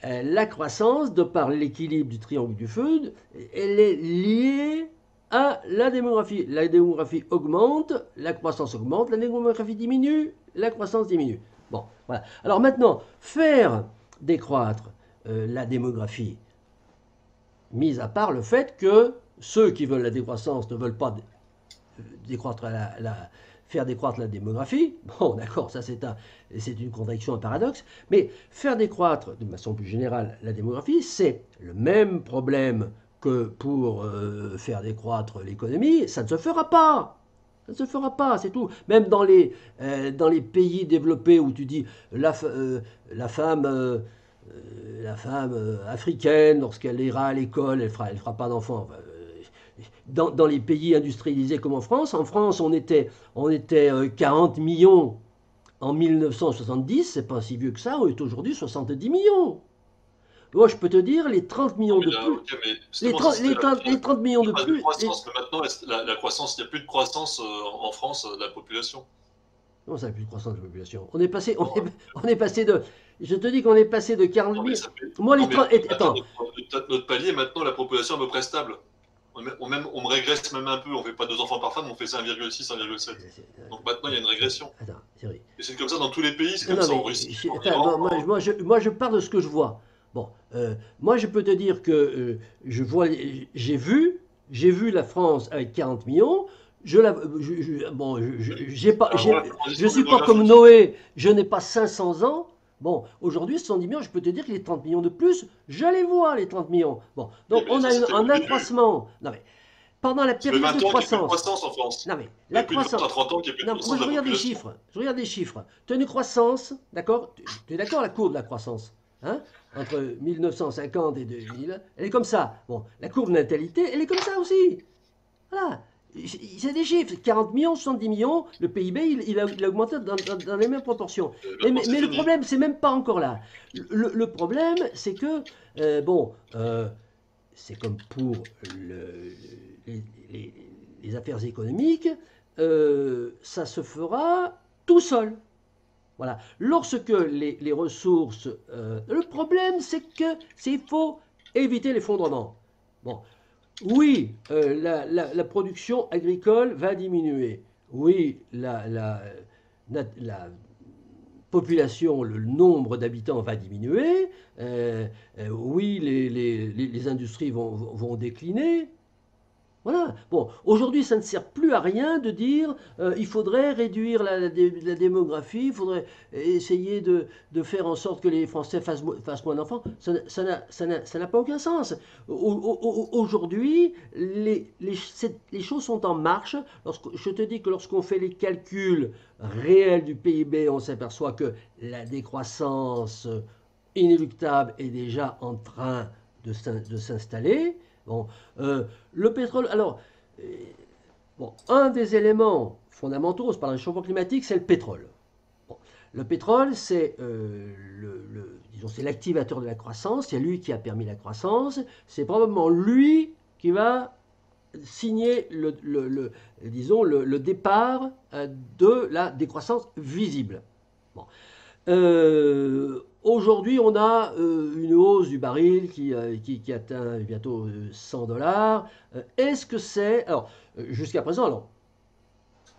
la croissance, de par l'équilibre du triangle du feu, elle est liée à la démographie. La démographie augmente, la croissance augmente, la démographie diminue, la croissance diminue. Bon, voilà. Alors maintenant, faire décroître la démographie, mis à part le fait que ceux qui veulent la décroissance ne veulent pas décroître faire décroître la démographie. Bon, d'accord, ça c'est une contradiction, un paradoxe. Mais faire décroître, de façon plus générale, la démographie, c'est le même problème que pour faire décroître l'économie. Ça ne se fera pas. Ça ne se fera pas, c'est tout. Même dans les pays développés où tu dis la, la femme, africaine, lorsqu'elle ira à l'école, elle fera pas d'enfants. Enfin, dans les pays industrialisés comme en France on était 40 millions en 1970, c'est pas si vieux que ça, on est aujourd'hui 70 millions. Moi, je peux te dire, les 30 Non, millions mais de là, plus, ok, mais les justement, ça 30, c'était les 30 millions la de phase de plus, croissance. Mais maintenant, la croissance, il n'y a plus de croissance en France de la population. non, ça n'a plus de croissance de population. On est passé, Non, on est passé de, je te dis qu'on est passé de 40 non, mais 000. ça fait. Moi, Non, les mais 30, on atteint attends, notre palier. Maintenant, la population est à peu près stable. On me régresse même un peu. On fait pas 2 enfants par femme, on fait 1,6, 1,7. Donc maintenant, il y a une régression. attends, Thierry. Et c'est comme ça dans tous les pays. C'est comme Non, ça en mais Russie, en attends, Iran. moi, je parle de ce que je vois. Bon, moi, je peux te dire que je vois, j'ai vu la France avec 40 millions. Bon, j'ai pas, Avant la je transition suis pas comme démographique. Noé, je n'ai pas 500 ans. Bon, aujourd'hui, 70 millions, je peux te dire que les 30 millions de plus, je les vois, les 30 millions. Bon, Oui, donc mais on ça, a c'était un au début. accroissement. Non, mais pendant la Ça fait période de 20 ans qu'il n'y a plus de croissance, croissance en France. non mais Ça la fait plus de 20 à croissance, 30 ans qu'il n'y a plus de non, moi croissance je de la regarde des population. chiffres, je regarde des chiffres. Tu as une croissance, d'accord? Tu es d'accord la courbe de la croissance, hein? Entre 1950 et 2000, elle est comme ça. Bon, la courbe de natalité, elle est comme ça aussi. Voilà. C'est des chiffres, 40 millions, 70 millions, le PIB, il a augmenté dans les mêmes proportions. Maintenant, c'est Mais le fini. problème, c'est même pas encore là. Le problème, c'est que, bon, c'est comme pour les, les- les affaires économiques, ça se fera tout seul. Voilà. Lorsque les ressources... le problème, c'est que il faut éviter l'effondrement. Bon, oui, la production agricole va diminuer. Oui, la population, le nombre d'habitants va diminuer. Oui, les industries vont décliner. Voilà. Bon, aujourd'hui, ça ne sert plus à rien de dire il faudrait réduire la démographie, il faudrait essayer de faire en sorte que les Français fassent moins d'enfants. Ça n'a pas aucun sens. Aujourd'hui, les choses sont en marche. Je te dis que lorsqu'on fait les calculs réels du PIB, on s'aperçoit que la décroissance inéluctable est déjà en train de s'installer. Bon, le pétrole, alors, euh, bon, un des éléments fondamentaux, on parle du changement climatique, c'est le pétrole. Bon, le pétrole, disons, c'est l'activateur de la croissance, c'est lui qui a permis la croissance, c'est probablement lui qui va signer disons, le départ de la décroissance visible. Bon. Aujourd'hui, on a une hausse du baril qui atteint bientôt 100 dollars. Est-ce que c'est... Alors, jusqu'à présent, alors,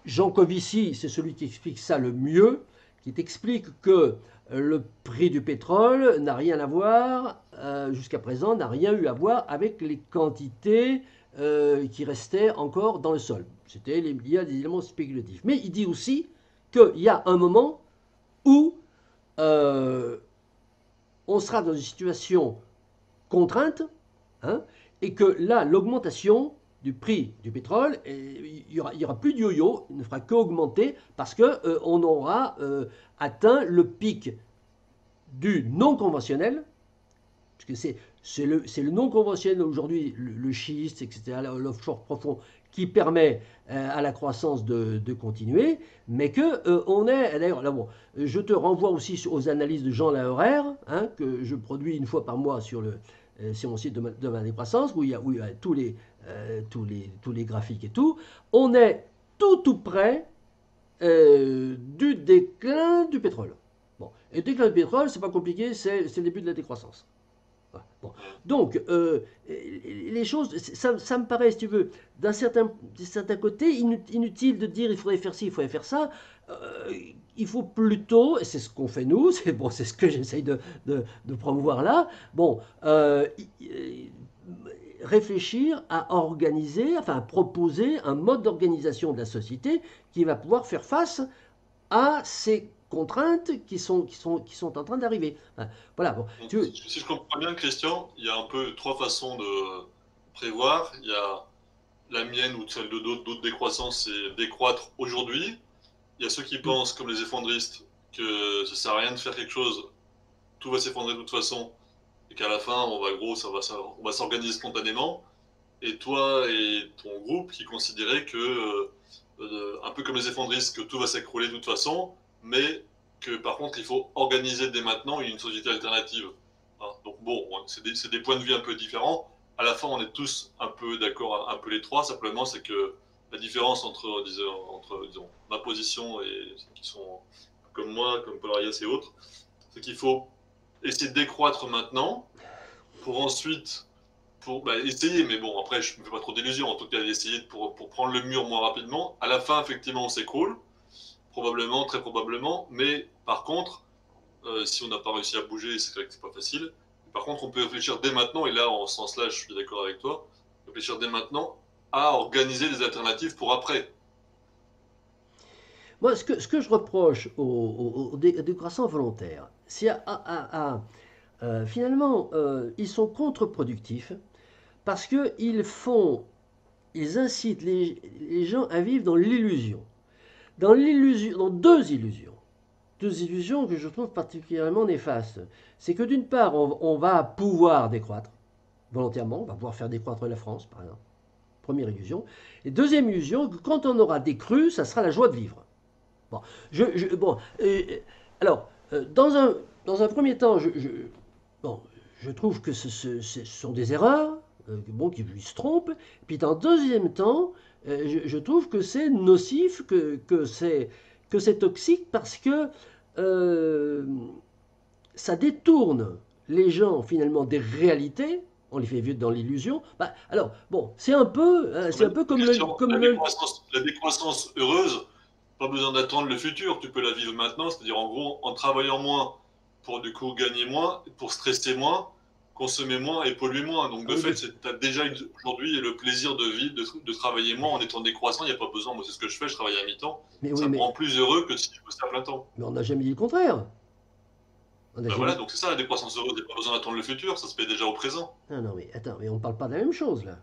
Jean Covici, c'est celui qui explique ça le mieux, qui t'explique que le prix du pétrole n'a rien à voir, jusqu'à présent, n'a rien eu à voir avec les quantités qui restaient encore dans le sol. Il y a des éléments spéculatifs. Mais il dit aussi qu'il y a un moment où euh, on sera dans une situation contrainte, hein, et que là, l'augmentation du prix du pétrole, il y aura plus de yo-yo, il ne fera qu'augmenter parce que on aura atteint le pic du non conventionnel, parce que c'est le non conventionnel aujourd'hui, le schiste, etc., l'offshore profond, qui permet à la croissance de continuer, mais que on est, d'ailleurs, là bon, je te renvoie aussi aux analyses de Jean Lahoraire, hein, que je produis une fois par mois sur mon site de ma décroissance, où il y a tous les graphiques et tout. On est tout près du déclin du pétrole. Bon, et le déclin du pétrole, c'est pas compliqué, c'est le début de la décroissance. Bon. Donc, les choses, ça me paraît, si tu veux, d'un certain côté, inutile de dire il faudrait faire ci, il faudrait faire ça. Il faut plutôt, et c'est ce qu'on fait nous, c'est ce que j'essaye de promouvoir là, bon, réfléchir à organiser, enfin à proposer un mode d'organisation de la société qui va pouvoir faire face à ces contraintes qui sont en train d'arriver. Enfin, voilà, bon, Donc, si je comprends bien, Christian, il y a un peu trois façons de prévoir. Il y a la mienne ou celle de d'autres décroissances, c'est décroître aujourd'hui. Il y a ceux qui pensent, comme les effondristes, que ça sert à rien de faire quelque chose, tout va s'effondrer de toute façon, et qu'à la fin, on va s'organiser spontanément. Et toi et ton groupe qui considérait que, un peu comme les effondristes, que tout va s'écrouler de toute façon, mais que par contre, il faut organiser dès maintenant une société alternative. Hein, donc bon, c'est des points de vue un peu différents. À la fin, on est tous un peu d'accord, un peu les trois. Simplement, c'est que la différence disons, ma position et ceux qui sont comme moi, comme Paul Arias et autres, c'est qu'il faut essayer de décroître maintenant pour ensuite essayer, mais bon, après, je ne me fais pas trop d'illusions. En tout cas, essayer pour prendre le mur moins rapidement. À la fin, effectivement, on s'écroule, probablement, très probablement. Mais par contre, si on n'a pas réussi à bouger, c'est vrai que c'est pas facile. Par contre, on peut réfléchir dès maintenant, et là, en ce sens-là, je suis d'accord avec toi, réfléchir dès maintenant à organiser des alternatives pour après. moi, ce que je reproche aux décroissants volontaires, c'est finalement, ils sont contre-productifs parce ils incitent les gens à vivre dans l'illusion. Dans deux illusions que je trouve particulièrement néfastes. C'est que d'une part, on va pouvoir décroître volontairement, on va pouvoir faire décroître la France, par exemple. Première illusion. Et deuxième illusion, que quand on aura décru, ça sera la joie de vivre. Bon, alors, dans un premier temps, bon, je trouve que ce sont des erreurs, bon, qu'ils se trompent. Puis dans un deuxième temps, je trouve que c'est nocif, que c'est toxique parce que euh, ça détourne les gens finalement des réalités. On les fait vivre dans l'illusion. Bah, alors, bon, c'est un peu comme La décroissance heureuse, pas besoin d'attendre le futur, tu peux la vivre maintenant, c'est-à-dire en gros en travaillant moins pour du coup gagner moins, pour stresser moins, consommer moins et polluer moins. Donc de oui, fait, tu as déjà aujourd'hui le plaisir de vivre, de travailler moins en étant décroissant, il n'y a pas besoin, moi c'est ce que je fais, je travaille à mi-temps, mais ça oui, me mais, rend plus heureux que si je bossais à plein temps. mais on n'a jamais dit le contraire. On n'a Ben voilà, jamais. donc c'est ça la décroissance heureuse, il n'y a pas besoin d'attendre le futur, ça se fait déjà au présent. Non, non, mais attends, mais on ne parle pas de la même chose là.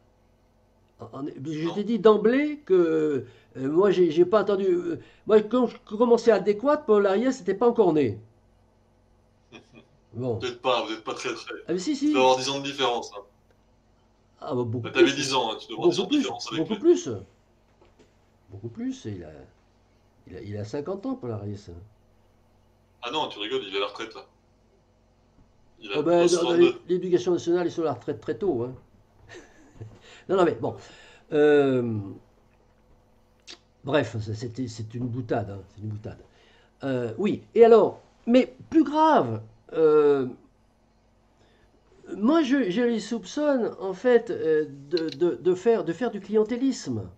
Je t'ai Non. dit d'emblée que moi, j'ai pas attendu. Moi, quand je commençais à adéquate, Paul Ariès n'était pas encore né. Bon. Vous n'êtes pas très très. Ah, mais si, Tu dois si. avoir 10 ans de différence. Hein. Ah, bah, beaucoup Ben, t'avais plus. 10 ans, hein, tu dois avoir 10 Beaucoup ans de plus. différence avec Beaucoup lui. plus. Beaucoup plus. Il a 50 ans, Paul Ariès. Ah non, tu rigoles, il est à la retraite là. Il a Oh, plutôt ben, dans 62. l'éducation nationale, ils sont à la retraite très tôt. Hein. Non, non, mais bon. Euh, Bref, c'est une boutade. Hein, c'est une boutade. Oui, et alors, mais plus grave, moi je les soupçonne en fait de faire du clientélisme.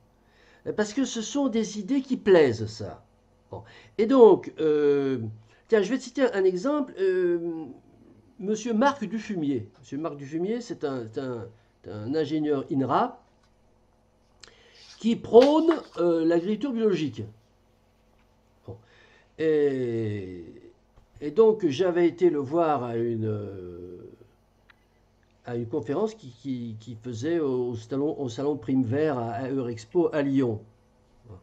Parce que ce sont des idées qui plaisent, ça. Bon. Et donc, tiens, je vais te citer un exemple. Monsieur Marc Dufumier. Monsieur Marc Dufumier, c'est un ingénieur INRA qui prône l'agriculture biologique. Bon. Et, et donc, j'avais été le voir à une conférence qui faisait au salon Prime Vert à Eurexpo à Lyon.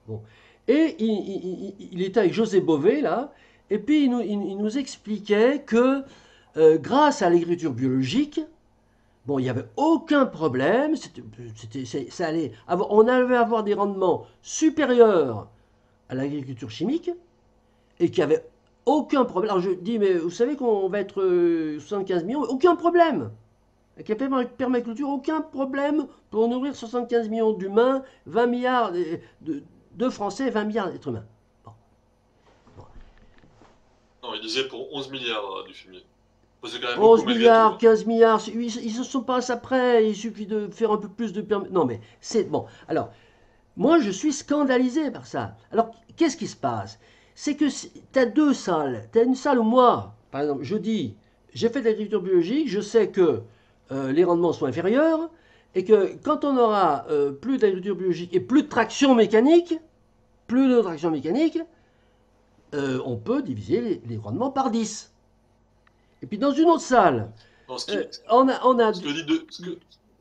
Bon. Et il était avec José Bové, là, et puis il nous expliquait que grâce à l'agriculture biologique, bon, il n'y avait aucun problème, ça allait on allait avoir des rendements supérieurs à l'agriculture chimique, et qu'il n'y avait aucun problème. Alors je dis, mais vous savez qu'on va être 75 millions, aucun problème. Avec la permaculture, aucun problème pour nourrir 75 millions d'humains, 20 milliards de Français, 20 milliards d'êtres humains. Bon. Bon. Non, il disait pour 11 milliards du fumier. C'est quand même beaucoup 11 malgré tout. milliards, Hein. 15 milliards, ils ne sont pas après, il suffit de faire un peu plus de Non, mais c'est bon. Alors, moi, je suis scandalisé par ça. Alors, qu'est-ce qui se passe? C'est que tu as deux salles. Tu as une salle où moi, par exemple, je dis, j'ai fait de l'agriculture biologique, je sais que les rendements sont inférieurs, Et que quand on aura plus d'agriculture biologique et plus de traction mécanique, on peut diviser les rendements par 10. Et puis dans une autre salle, Non, on a ce que dit de,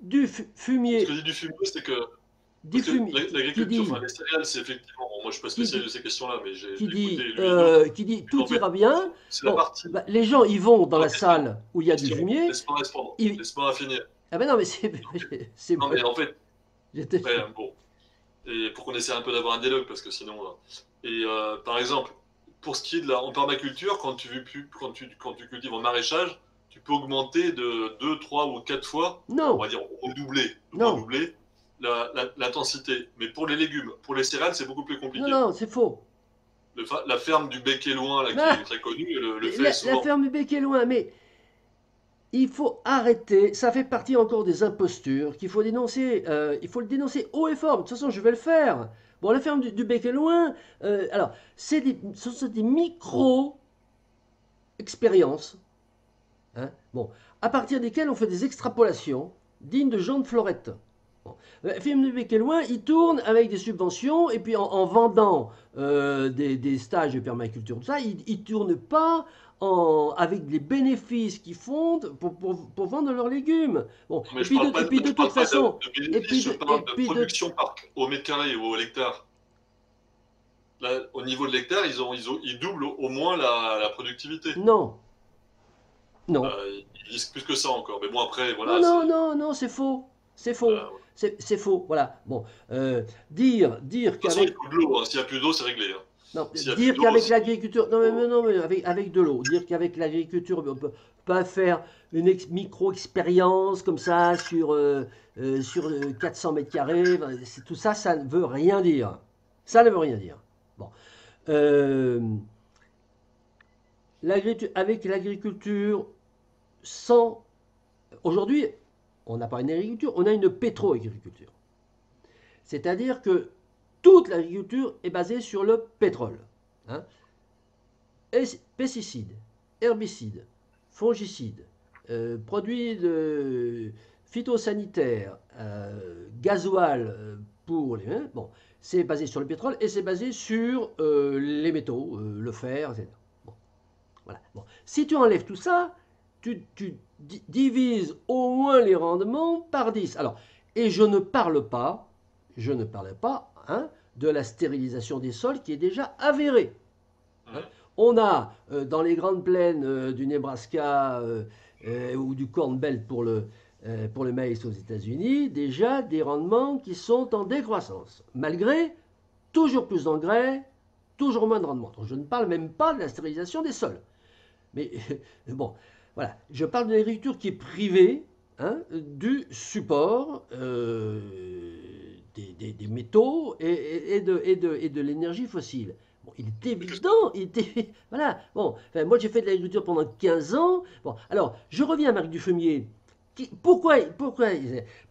du ce que fumier, dit du fumier, c'est que du parce que fumier qui l'agriculture, dit, enfin les céréales, c'est effectivement. Bon, moi, je suis pas qui spécialiste dit, de ces questions-là, mais j'ai qui écouté dit, lui et d'autres. qui dit Et tout en fait, ira bien. c'est la Bon, partie. bah, les gens, ils vont dans Non, la salle où il y a du question. fumier. Laisse-moi répondre. Ils... Laisse-moi finir. Ah ben non, mais c'est Non, moi. mais en fait, J'étais... ouais, bon. Et pour qu'on essaie un peu d'avoir un dialogue, parce que sinon. Par exemple, pour ce qui est de en permaculture, quand tu cultives en maraîchage, tu peux augmenter de 2, 3 ou 4 fois, on Non, va dire redoubler, au moins non, doubler, l'intensité. Mais pour les légumes, pour les céréales, c'est beaucoup plus non, compliqué. non, c'est faux. La ferme du Bec et Loin, là, qui Ah, est très connue, le fait la souvent. ferme du bec est loin, mais il faut arrêter. Ça fait partie encore des impostures qu'il faut dénoncer. Il faut le dénoncer haut et fort. De toute façon, je vais le faire. Bon, la ferme du bec est loin. Alors, ce sont des micro-expériences, hein, bon, à partir desquelles on fait des extrapolations dignes de Jean de Florette. Bon. Le film de Bec est loin, il tourne avec des subventions et puis en vendant des stages de permaculture, tout ça, il ne tourne pas avec les bénéfices qu'ils font pour vendre leurs légumes. Bon, Mais et puis de je toute parle pas façon, de et bénéfice, puis je et parle de puis de, production au mètre carré ou au hectare. Là, au niveau de l'hectare, ils doublent au moins la productivité. non, non, Ils disent plus que ça encore. Mais bon, après, non, voilà, non, non, non, c'est faux, c'est faux, voilà. c'est faux. Voilà. Bon, dire De toute façon, il qu'avec faut de l'eau, hein. S'il n'y a plus d'eau, c'est réglé, hein. non, S'il n'y a plus dire d'eau, qu'avec l'agriculture, non, mais, non, mais avec de l'eau, dire qu'avec l'agriculture, on peut pas faire une micro-expérience comme ça sur 400 mètres carrés, ben, tout ça, ça ne veut rien dire. Ça ne veut rien dire. Bon. Euh, avec l'agriculture, sans. Aujourd'hui, on n'a pas une agriculture, on a une pétro-agriculture. C'est-à-dire que toute l'agriculture est basée sur le pétrole, hein. Pesticides, herbicides, fongicides, produits phytosanitaires, gasoil pour les... Hein, bon, c'est basé sur le pétrole et c'est basé sur les métaux, le fer, etc. Bon, voilà. Bon. Si tu enlèves tout ça, tu divises au moins les rendements par 10. Alors, et je ne parle pas, hein, de la stérilisation des sols qui est déjà avérée. Hein. On a dans les grandes plaines du Nebraska ou du Corn Belt pour le maïs aux États-Unis déjà des rendements qui sont en décroissance, malgré toujours plus d'engrais, toujours moins de rendement. Donc, je ne parle même pas de la stérilisation des sols. Mais bon, voilà, je parle de l'agriculture qui est privée, hein, du support des métaux et de l'énergie fossile. Bon, il est évident, voilà, bon, enfin, moi j'ai fait de l'agriculture pendant 15 ans. Bon, alors, je reviens à Marc Dufumier. Pourquoi?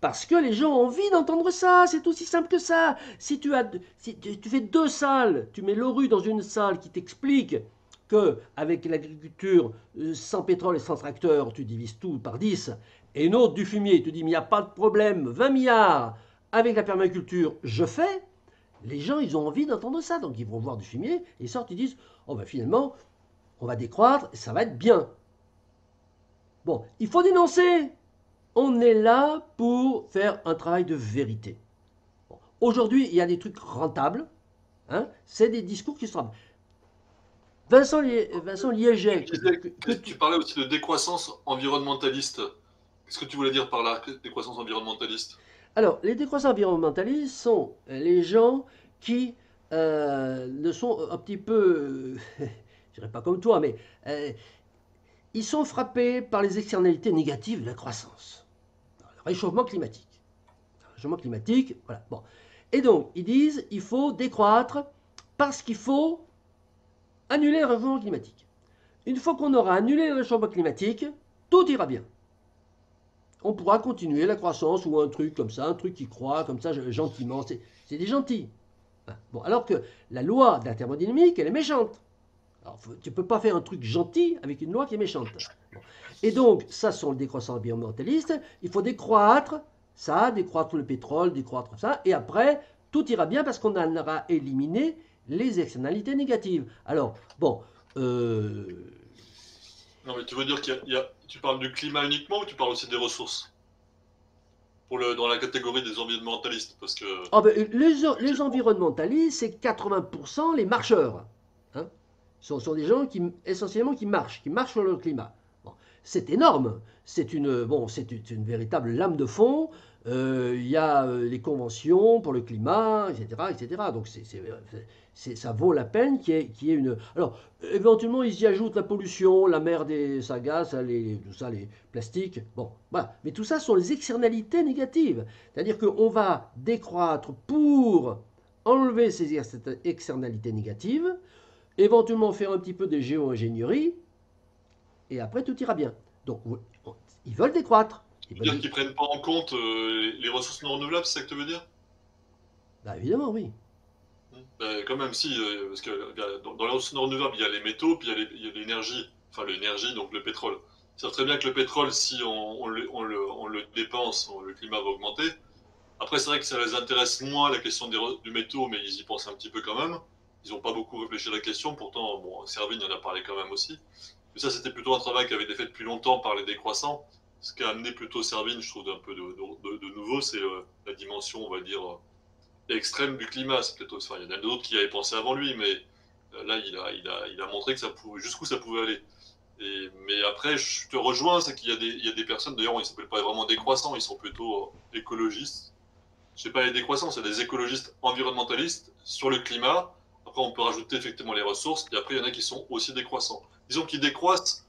Parce que les gens ont envie d'entendre ça, c'est aussi simple que ça. Si tu fais deux salles, tu mets Loru dans une salle qui t'explique que avec l'agriculture sans pétrole et sans tracteur, tu divises tout par 10, et une autre du fumier, tu dis, mais il n'y a pas de problème, 20 milliards avec la permaculture, je fais, les gens, ils ont envie d'entendre ça. Donc, ils vont voir du fumier, et ils sortent, ils disent, oh ben finalement, on va décroître, et ça va être bien. Bon, il faut dénoncer. On est là pour faire un travail de vérité. Bon, aujourd'hui, il y a des trucs rentables, hein, c'est des discours qui se travaillent. Vincent Liéget, tu parlais aussi de décroissance environnementaliste. Qu'est-ce que tu voulais dire par là, décroissance environnementaliste? Alors, les décroissants environnementalistes sont les gens qui ne sont un petit peu, je dirais pas comme toi, mais ils sont frappés par les externalités négatives de la croissance. Le réchauffement climatique. Le réchauffement climatique, voilà. Bon. Et donc, ils disent il faut décroître parce qu'il faut annuler le réchauffement climatique. Une fois qu'on aura annulé le réchauffement climatique, tout ira bien. On pourra continuer la croissance ou un truc comme ça, un truc qui croît comme ça gentiment. C'est des gentils. Bon, alors que la loi de la thermodynamique, elle est méchante. Alors, tu ne peux pas faire un truc gentil avec une loi qui est méchante. Bon. Et donc, ça sont les décroissants environnementalistes. Il faut décroître ça, décroître le pétrole, décroître ça, et après, tout ira bien parce qu'on en aura éliminé les externalités négatives. Alors, bon, Non, mais tu veux dire tu parles du climat uniquement ou tu parles aussi des ressources dans la catégorie des environnementalistes? Parce que oh ben, les environnementalistes, c'est 80% les marcheurs. Hein. Ce sont des gens qui, essentiellement qui marchent sur le climat. Bon, c'est énorme. C'est une véritable lame de fond. Il y a les conventions pour le climat, etc., etc. Donc ça vaut la peine qu'il y ait une. Alors, éventuellement, ils y ajoutent la pollution, la mer des sagas, tout ça, les plastiques. Bon, voilà. Mais tout ça sont les externalités négatives. C'est-à-dire qu'on va décroître pour enlever ces externalités négatives, éventuellement faire un petit peu de géo-ingénierie, et après tout ira bien. Donc, ils veulent décroître. tu veux dire qu'ils prennent pas en compte les ressources non renouvelables, c'est ça que tu veux dire? Bah, évidemment, oui. Ben, quand même, si, parce que dans les ressources non renouvelables, il y a les métaux, puis il y a l'énergie, enfin l'énergie, donc le pétrole. C'est très bien que le pétrole, si on le dépense, le climat va augmenter. Après, c'est vrai que ça les intéresse moins la question du métaux, mais ils y pensent un petit peu quand même. Ils n'ont pas beaucoup réfléchi à la question, pourtant, bon, Servigne en a parlé quand même aussi. Mais ça, c'était plutôt un travail qui avait été fait depuis longtemps par les décroissants. Ce qui a amené plutôt Servigne, je trouve, d'un peu de nouveau, c'est la dimension, on va dire, extrême du climat. C'est peut-être, enfin, il y en a d'autres qui avaient pensé avant lui, mais là, il a montré que jusqu'où ça pouvait aller. Mais après, je te rejoins, c'est qu'il y a des personnes, d'ailleurs, ils ne s'appellent pas vraiment décroissants, ils sont plutôt écologistes. Je sais pas les décroissants, c'est des écologistes environnementalistes sur le climat. Après, on peut rajouter effectivement les ressources. Et après, il y en a qui sont aussi décroissants. Disons qu'ils décroissent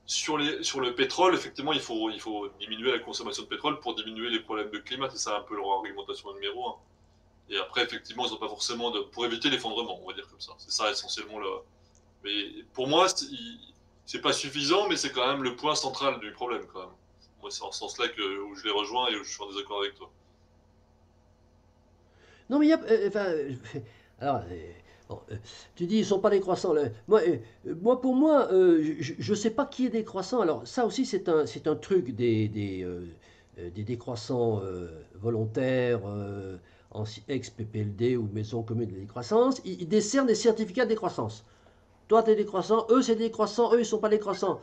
sur le pétrole. Effectivement, il faut diminuer la consommation de pétrole pour diminuer les problèmes de climat. C'est ça un peu leur argumentation numéro un. Et après, effectivement, ils n'ont pas forcément pour éviter l'effondrement, on va dire comme ça. C'est ça essentiellement le. Mais pour moi, c'est pas suffisant, mais c'est quand même le point central du problème quand même. Moi, c'est en ce sens-là où je les rejoins et où je suis en désaccord avec toi. Non, mais il y a. Enfin, alors, bon, tu dis, ils ne sont pas décroissants. Là. Pour moi, je ne sais pas qui est décroissant. Alors, ça aussi, c'est un truc des décroissants volontaires, ex-PPLD ou Maison commune de décroissance. Ils décernent des certificats de décroissance. Toi, tu es décroissant, eux, c'est décroissant, eux, ils ne sont pas décroissants.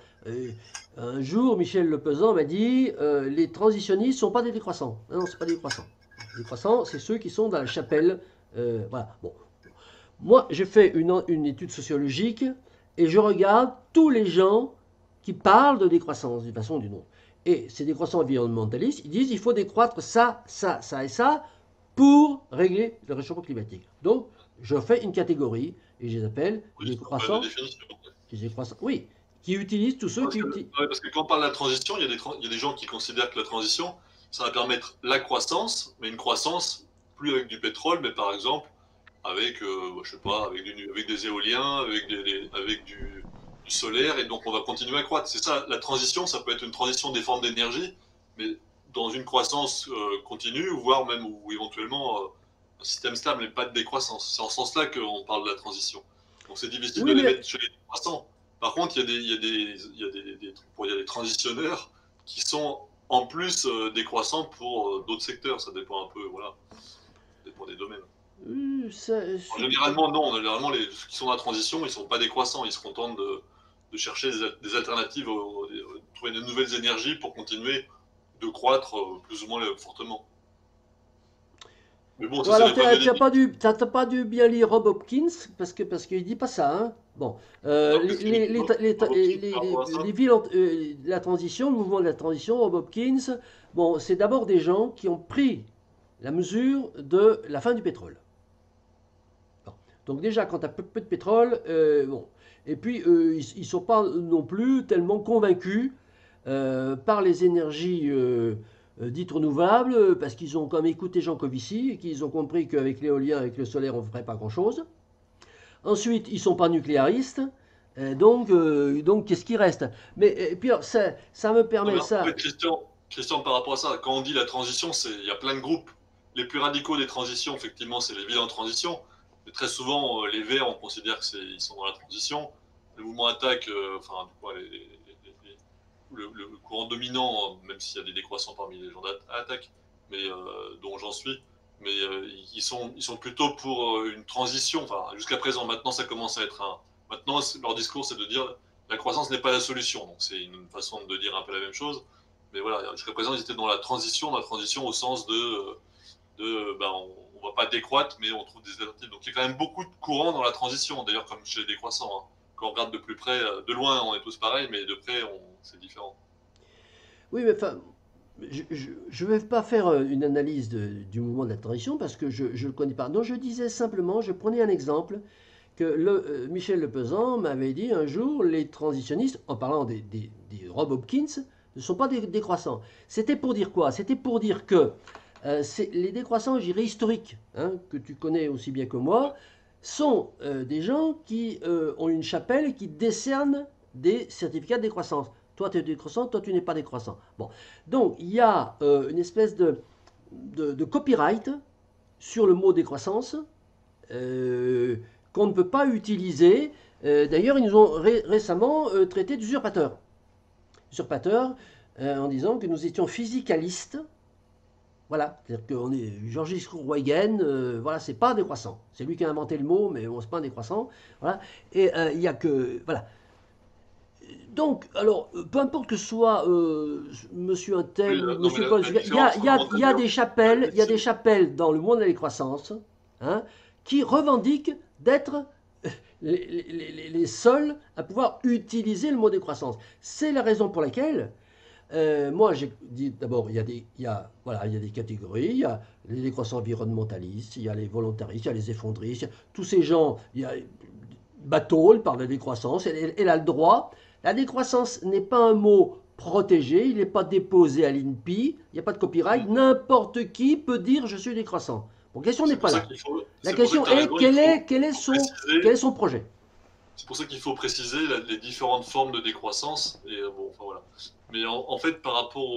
Un jour, Michel Lepezan m'a dit les transitionnistes ne sont pas des décroissants. Non, ce n'est pas des décroissants. Les décroissants, c'est ceux qui sont dans la chapelle. Voilà. Bon. Moi, j'ai fait une étude sociologique et je regarde tous les gens qui parlent de décroissance d'une façon ou d'une autre. Et ces décroissants environnementalistes, ils disent qu'il faut décroître ça, ça, ça et ça pour régler le réchauffement climatique. Donc, je fais une catégorie et je les appelle Oui, les c'est pas de croissants. définition. Les croissants, oui, qui utilisent tous ceux Parce qui que, utilisent. ouais, parce que quand on parle de la transition, il y a des gens qui considèrent que la transition, ça va permettre la croissance, mais une croissance plus avec du pétrole, mais par exemple avec, je sais pas, avec des éoliens, avec du solaire, et donc on va continuer à croître. C'est ça, la transition, ça peut être une transition des formes d'énergie, mais dans une croissance continue, voire même ou éventuellement un système stable, mais pas de décroissance. C'est en ce sens-là qu'on parle de la transition. Donc c'est difficile de Oui, les mais mettre chez les décroissants. Par contre, il y a des transitionneurs qui sont en plus décroissants pour d'autres secteurs. Ça dépend un peu, voilà, ça dépend des domaines. Généralement, non. Généralement, ceux qui sont dans la transition, ils ne sont pas décroissants. Ils se contentent de chercher des alternatives, de trouver de nouvelles énergies pour continuer de croître plus ou moins fortement. Mais bon, ça, c'est alors, les tu points de vue n'as pas dû bien lire Rob Hopkins, parce qu'il dit pas ça. Hein. Bon, non, qu'est-ce qu'il dit par rapport à ça? les villes, la transition, le mouvement de la transition, Rob Hopkins, bon, c'est d'abord des gens qui ont pris la mesure de la fin du pétrole. Bon. Donc déjà, quand tu as peu de pétrole, bon. Et puis, ils ne sont pas non plus tellement convaincus par les énergies dites renouvelables, parce qu'ils ont quand même écouté Jean Covici et qu'ils ont compris qu'avec l'éolien, avec le solaire, on ne ferait pas grand-chose. Ensuite, ils ne sont pas nucléaristes. Donc qu'est-ce qui reste? Mais et puis, alors, ça me Non, permet mais en ça. fait, Christian, par rapport à ça, quand on dit la transition, il y a plein de groupes. Les plus radicaux des transitions, effectivement, c'est les villes en transition. Mais très souvent, les Verts, on considère qu'ils sont dans la transition. Le mouvement attaque, enfin, du coup, le courant dominant, même s'il y a des décroissants parmi les gens d'attaque, mais dont j'en suis. Mais ils sont plutôt pour une transition. Enfin, jusqu'à présent, maintenant, ça commence à être un. Maintenant, leur discours, c'est de dire la croissance n'est pas la solution. Donc, c'est une façon de dire un peu la même chose. Mais voilà, jusqu'à présent, ils étaient dans la transition au sens ben, on ne va pas décroître, mais on trouve des alternatives. Donc, il y a quand même beaucoup de courants dans la transition, d'ailleurs, comme chez les décroissants. Hein. Quand on regarde de plus près, de loin, on est tous pareils, mais de près, c'est différent. Oui, mais enfin, je ne vais pas faire une analyse du mouvement de la transition parce que je ne le connais pas. Non, je disais simplement, je prenais un exemple que Michel Lepezan m'avait dit un jour, les transitionnistes, en parlant des Rob Hopkins, ne sont pas des décroissants. C'était pour dire quoi? C'était pour dire que les décroissants, je dirais historiques, hein, que tu connais aussi bien que moi, sont des gens qui ont une chapelle qui décerne des certificats de décroissance. Toi, tu es décroissant, toi, tu n'es pas décroissant. Bon. Donc, il y a une espèce de copyright sur le mot décroissance euh, qu'on ne peut pas utiliser. D'ailleurs, ils nous ont récemment traité d'usurpateurs. Usurpateurs en disant que nous étions physicalistes. Voilà, c'est-à-dire qu'on est Georges Kruijgen, voilà, c'est pas un décroissant. C'est lui qui a inventé le mot, mais bon, c'est pas un décroissant. Voilà, et il y a que, voilà. Donc, alors, peu importe que ce soit monsieur un Oui, tel ou non, mais monsieur Paul, la différence, faut le il y montrer a bien. des La chapelles, il y a des médecine, chapelles dans le monde de la croissance, hein, qui revendiquent d'être les seuls à pouvoir utiliser le mot décroissance. C'est la raison pour laquelle moi, j'ai dit d'abord, voilà, il y a des catégories. Il y a les décroissants environnementalistes, il y a les volontaristes, il y a les effondristes. Tous ces gens, il y a Batole parle de décroissance, elle a le droit. La décroissance n'est pas un mot protégé, il n'est pas déposé à l'INPI, il n'y a pas de copyright. N'importe qui peut dire je suis décroissant. Bon, la question n'est c'est pas pour ça là. qu'il faut, La c'est pour ça que question tu as est raison, il faut quel est préciser. son projet? C'est pour ça qu'il faut préciser les différentes formes de décroissance. Et bon, enfin voilà. Mais en fait, par rapport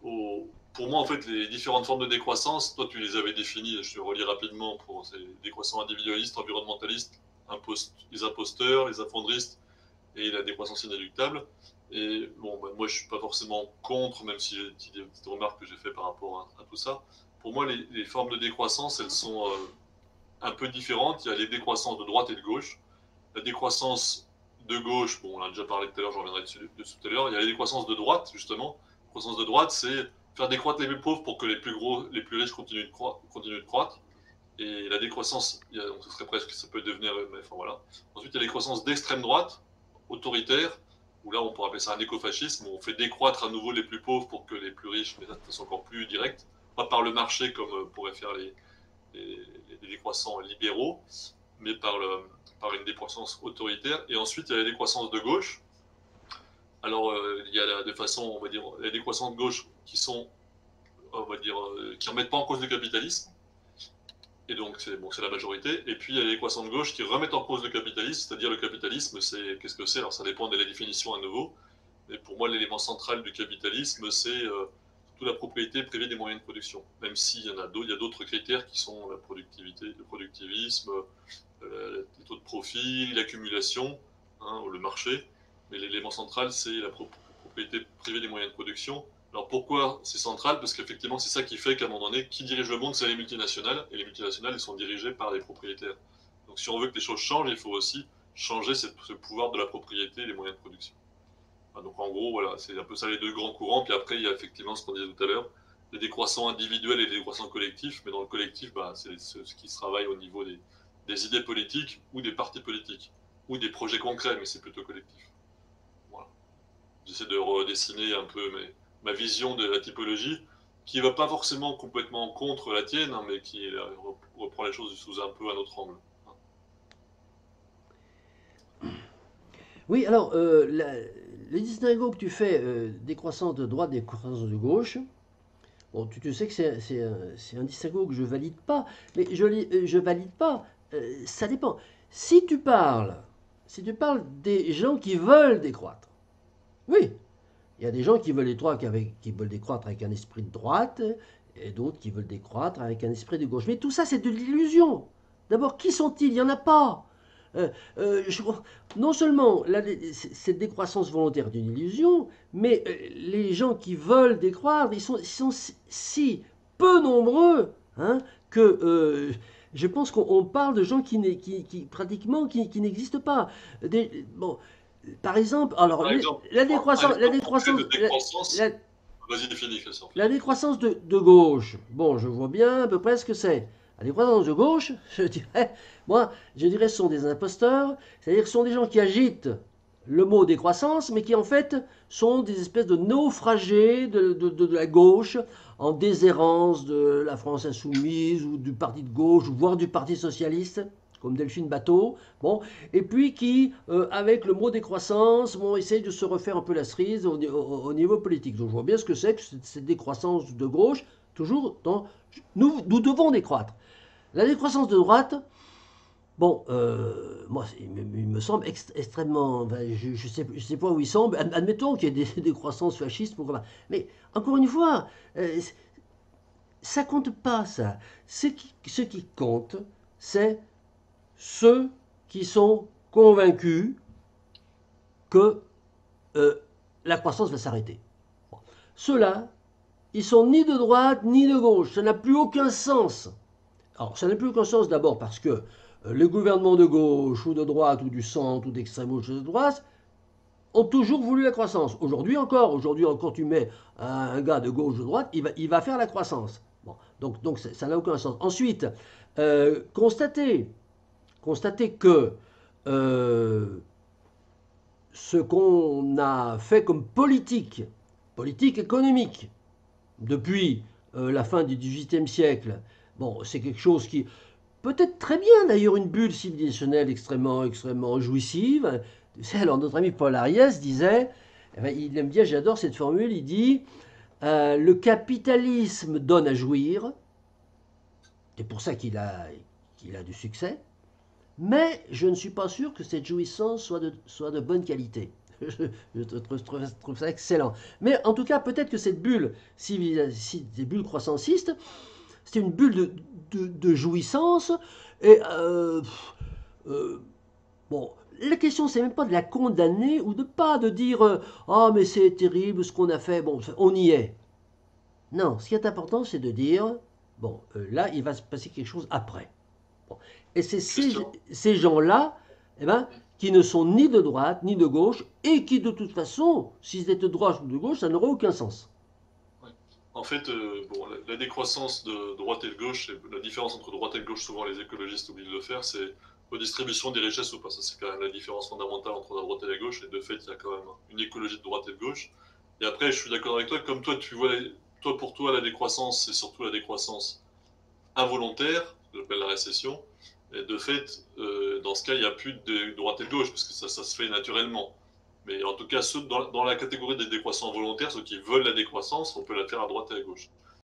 pour moi, en fait, les différentes formes de décroissance, toi, tu les avais définies. Je te relis rapidement pour ces décroissants individualistes, environnementalistes, les imposteurs, les affondristes et la décroissance inéluctable. Et bon, bah, moi, je suis pas forcément contre, même si j'ai des petites remarques que j'ai fait par rapport à tout ça. Pour moi, les formes de décroissance, elles sont un peu différentes. Il y a les décroissances de droite et de gauche. La décroissance de gauche, bon, on en a déjà parlé tout à l'heure, je reviendrai dessus tout à l'heure. Il y a la décroissance de droite, justement. La croissance de droite, c'est faire décroître les plus pauvres pour que les plus gros, les plus riches continuent de croître. Et la décroissance, donc ce serait presque, ça peut devenir, mais enfin voilà. Ensuite, il y a les croissances d'extrême droite, autoritaire, où là, on pourrait appeler ça un écofascisme, où on fait décroître à nouveau les plus pauvres pour que les plus riches, mais de façon encore plus directe, pas par le marché comme pourraient faire les, les décroissants libéraux, mais par une décroissance autoritaire. Et ensuite, il y a la décroissance de gauche. Alors, il y a de façon, on va dire, les décroissances de gauche qui sont, on va dire, qui ne remettent pas en cause le capitalisme. Et donc, c'est la majorité. Et puis, il y a les décroissants de gauche qui remettent en cause le capitalisme, c'est-à-dire le capitalisme, qu'est-ce que c'est? Alors, ça dépend de la définition à nouveau. Mais pour moi, l'élément central du capitalisme, c'est surtout la propriété privée des moyens de production. Même s'il y en a d'autres, il y a d'autres critères qui sont la productivité, le productivisme, les taux de profit, l'accumulation, hein, ou le marché. Mais l'élément central, c'est la propriété privée des moyens de production. Alors pourquoi c'est central? Parce qu'effectivement, c'est ça qui fait qu'à un moment donné, qui dirige le monde, c'est les multinationales. Et les multinationales, elles sont dirigées par les propriétaires. Donc si on veut que les choses changent, il faut aussi changer ce pouvoir de la propriété et les moyens de production. Donc en gros, voilà, c'est un peu ça les deux grands courants. Puis après, il y a effectivement ce qu'on disait tout à l'heure, des décroissants individuels et des décroissants collectifs. Mais dans le collectif, bah, c'est ce qui se travaille au niveau des idées politiques ou des partis politiques ou des projets concrets, mais c'est plutôt collectif. Voilà. J'essaie de redessiner un peu ma vision de la typologie, qui ne va pas forcément complètement contre la tienne, hein, mais qui reprend les choses sous un peu un autre angle. Oui, alors, les distinguos que tu fais décroissance de droite, décroissance de gauche, bon, tu sais que c'est un distinguo que je valide pas, mais je valide pas, ça dépend. Si tu parles, si tu parles des gens qui veulent décroître, oui, il y a des gens qui veulent décroître avec un esprit de droite, et d'autres qui veulent décroître avec un esprit de gauche. Mais tout ça, c'est de l'illusion. D'abord, qui sont-ils? Il n'y en a pas. Non seulement cette décroissance volontaire est une illusion, mais les gens qui veulent décroître, ils sont si peu nombreux, hein, que je pense qu'on parle de gens pratiquement qui n'existent pas. Bon, par exemple, alors Par exemple, la un décroissance, la exemple concret décroissance, de décroissance, la- vas-y, définis, Christophe. la décroissance de gauche, bon, je vois bien à peu près ce que c'est. La décroissance de gauche, je dirais, ce sont des imposteurs, c'est-à-dire que ce sont des gens qui agitent le mot décroissance, mais qui en fait sont des espèces de naufragés de la gauche, en déshérence de la France insoumise, ou du parti de gauche, voire du parti socialiste, comme Delphine Bateau, bon, et puis qui, avec le mot décroissance, bon, essayent de se refaire un peu la cerise au niveau politique. Donc je vois bien ce que c'est que cette décroissance de gauche, toujours dans... Nous devons décroître. La décroissance de droite, bon, moi, il me semble extrêmement... Enfin, je sais pas où il semble. Admettons qu'il y ait des croissances fascistes, pourquoi pas. Mais, encore une fois, ça compte pas, ça. Ce qui compte, c'est ceux qui sont convaincus que la croissance va s'arrêter. Bon. Ceux-là, ils sont ni de droite ni de gauche. Ça n'a plus aucun sens. Alors, ça n'a plus aucun sens d'abord parce que les gouvernements de gauche ou de droite ou du centre ou d'extrême gauche ou de droite ont toujours voulu la croissance. Aujourd'hui encore, tu mets un gars de gauche ou de droite, il va faire la croissance. Bon, donc ça n'a aucun sens. Ensuite, constatez que euh, ce qu'on a fait comme politique économique, depuis la fin du XVIIIe siècle, bon, c'est quelque chose qui peut-être très bien d'ailleurs une bulle civilisationnelle extrêmement jouissive. Alors notre ami Paul Ariès disait, il aime bien, j'adore cette formule, il dit le capitalisme donne à jouir, c'est pour ça qu'il a du succès, mais je ne suis pas sûr que cette jouissance soit de bonne qualité. Je trouve ça excellent. Mais en tout cas, peut-être que cette bulle, ces bulles croissancistes, c'est une bulle de jouissance. Et bon, la question, c'est même pas de la condamner ou de pas de dire ah, mais c'est terrible ce qu'on a fait. Bon, on y est. Non, ce qui est important, c'est de dire bon, là, il va se passer quelque chose après. Bon. Et c'est ces gens-là, eh ben, qui ne sont ni de droite ni de gauche et qui, de toute façon, s'ils étaient de droite ou de gauche, ça n'aurait aucun sens. Ouais. En fait, bon, la décroissance de droite et de gauche, la différence entre droite et gauche, souvent les écologistes oublient de le faire, c'est redistribution des richesses ou pas. Ça, c'est quand même la différence fondamentale entre la droite et la gauche. Et de fait, il y a quand même une écologie de droite et de gauche. Et après, je suis d'accord avec toi, comme toi, tu vois, toi, pour toi, la décroissance, c'est surtout la décroissance involontaire, ce que j'appelle la récession. Et de fait, dans ce cas, il n'y a plus de droite et de gauche, parce que ça se fait naturellement. Mais en tout cas, ceux dans la catégorie des décroissants volontaires, ceux qui veulent la décroissance, on peut la faire à droite et à gauche.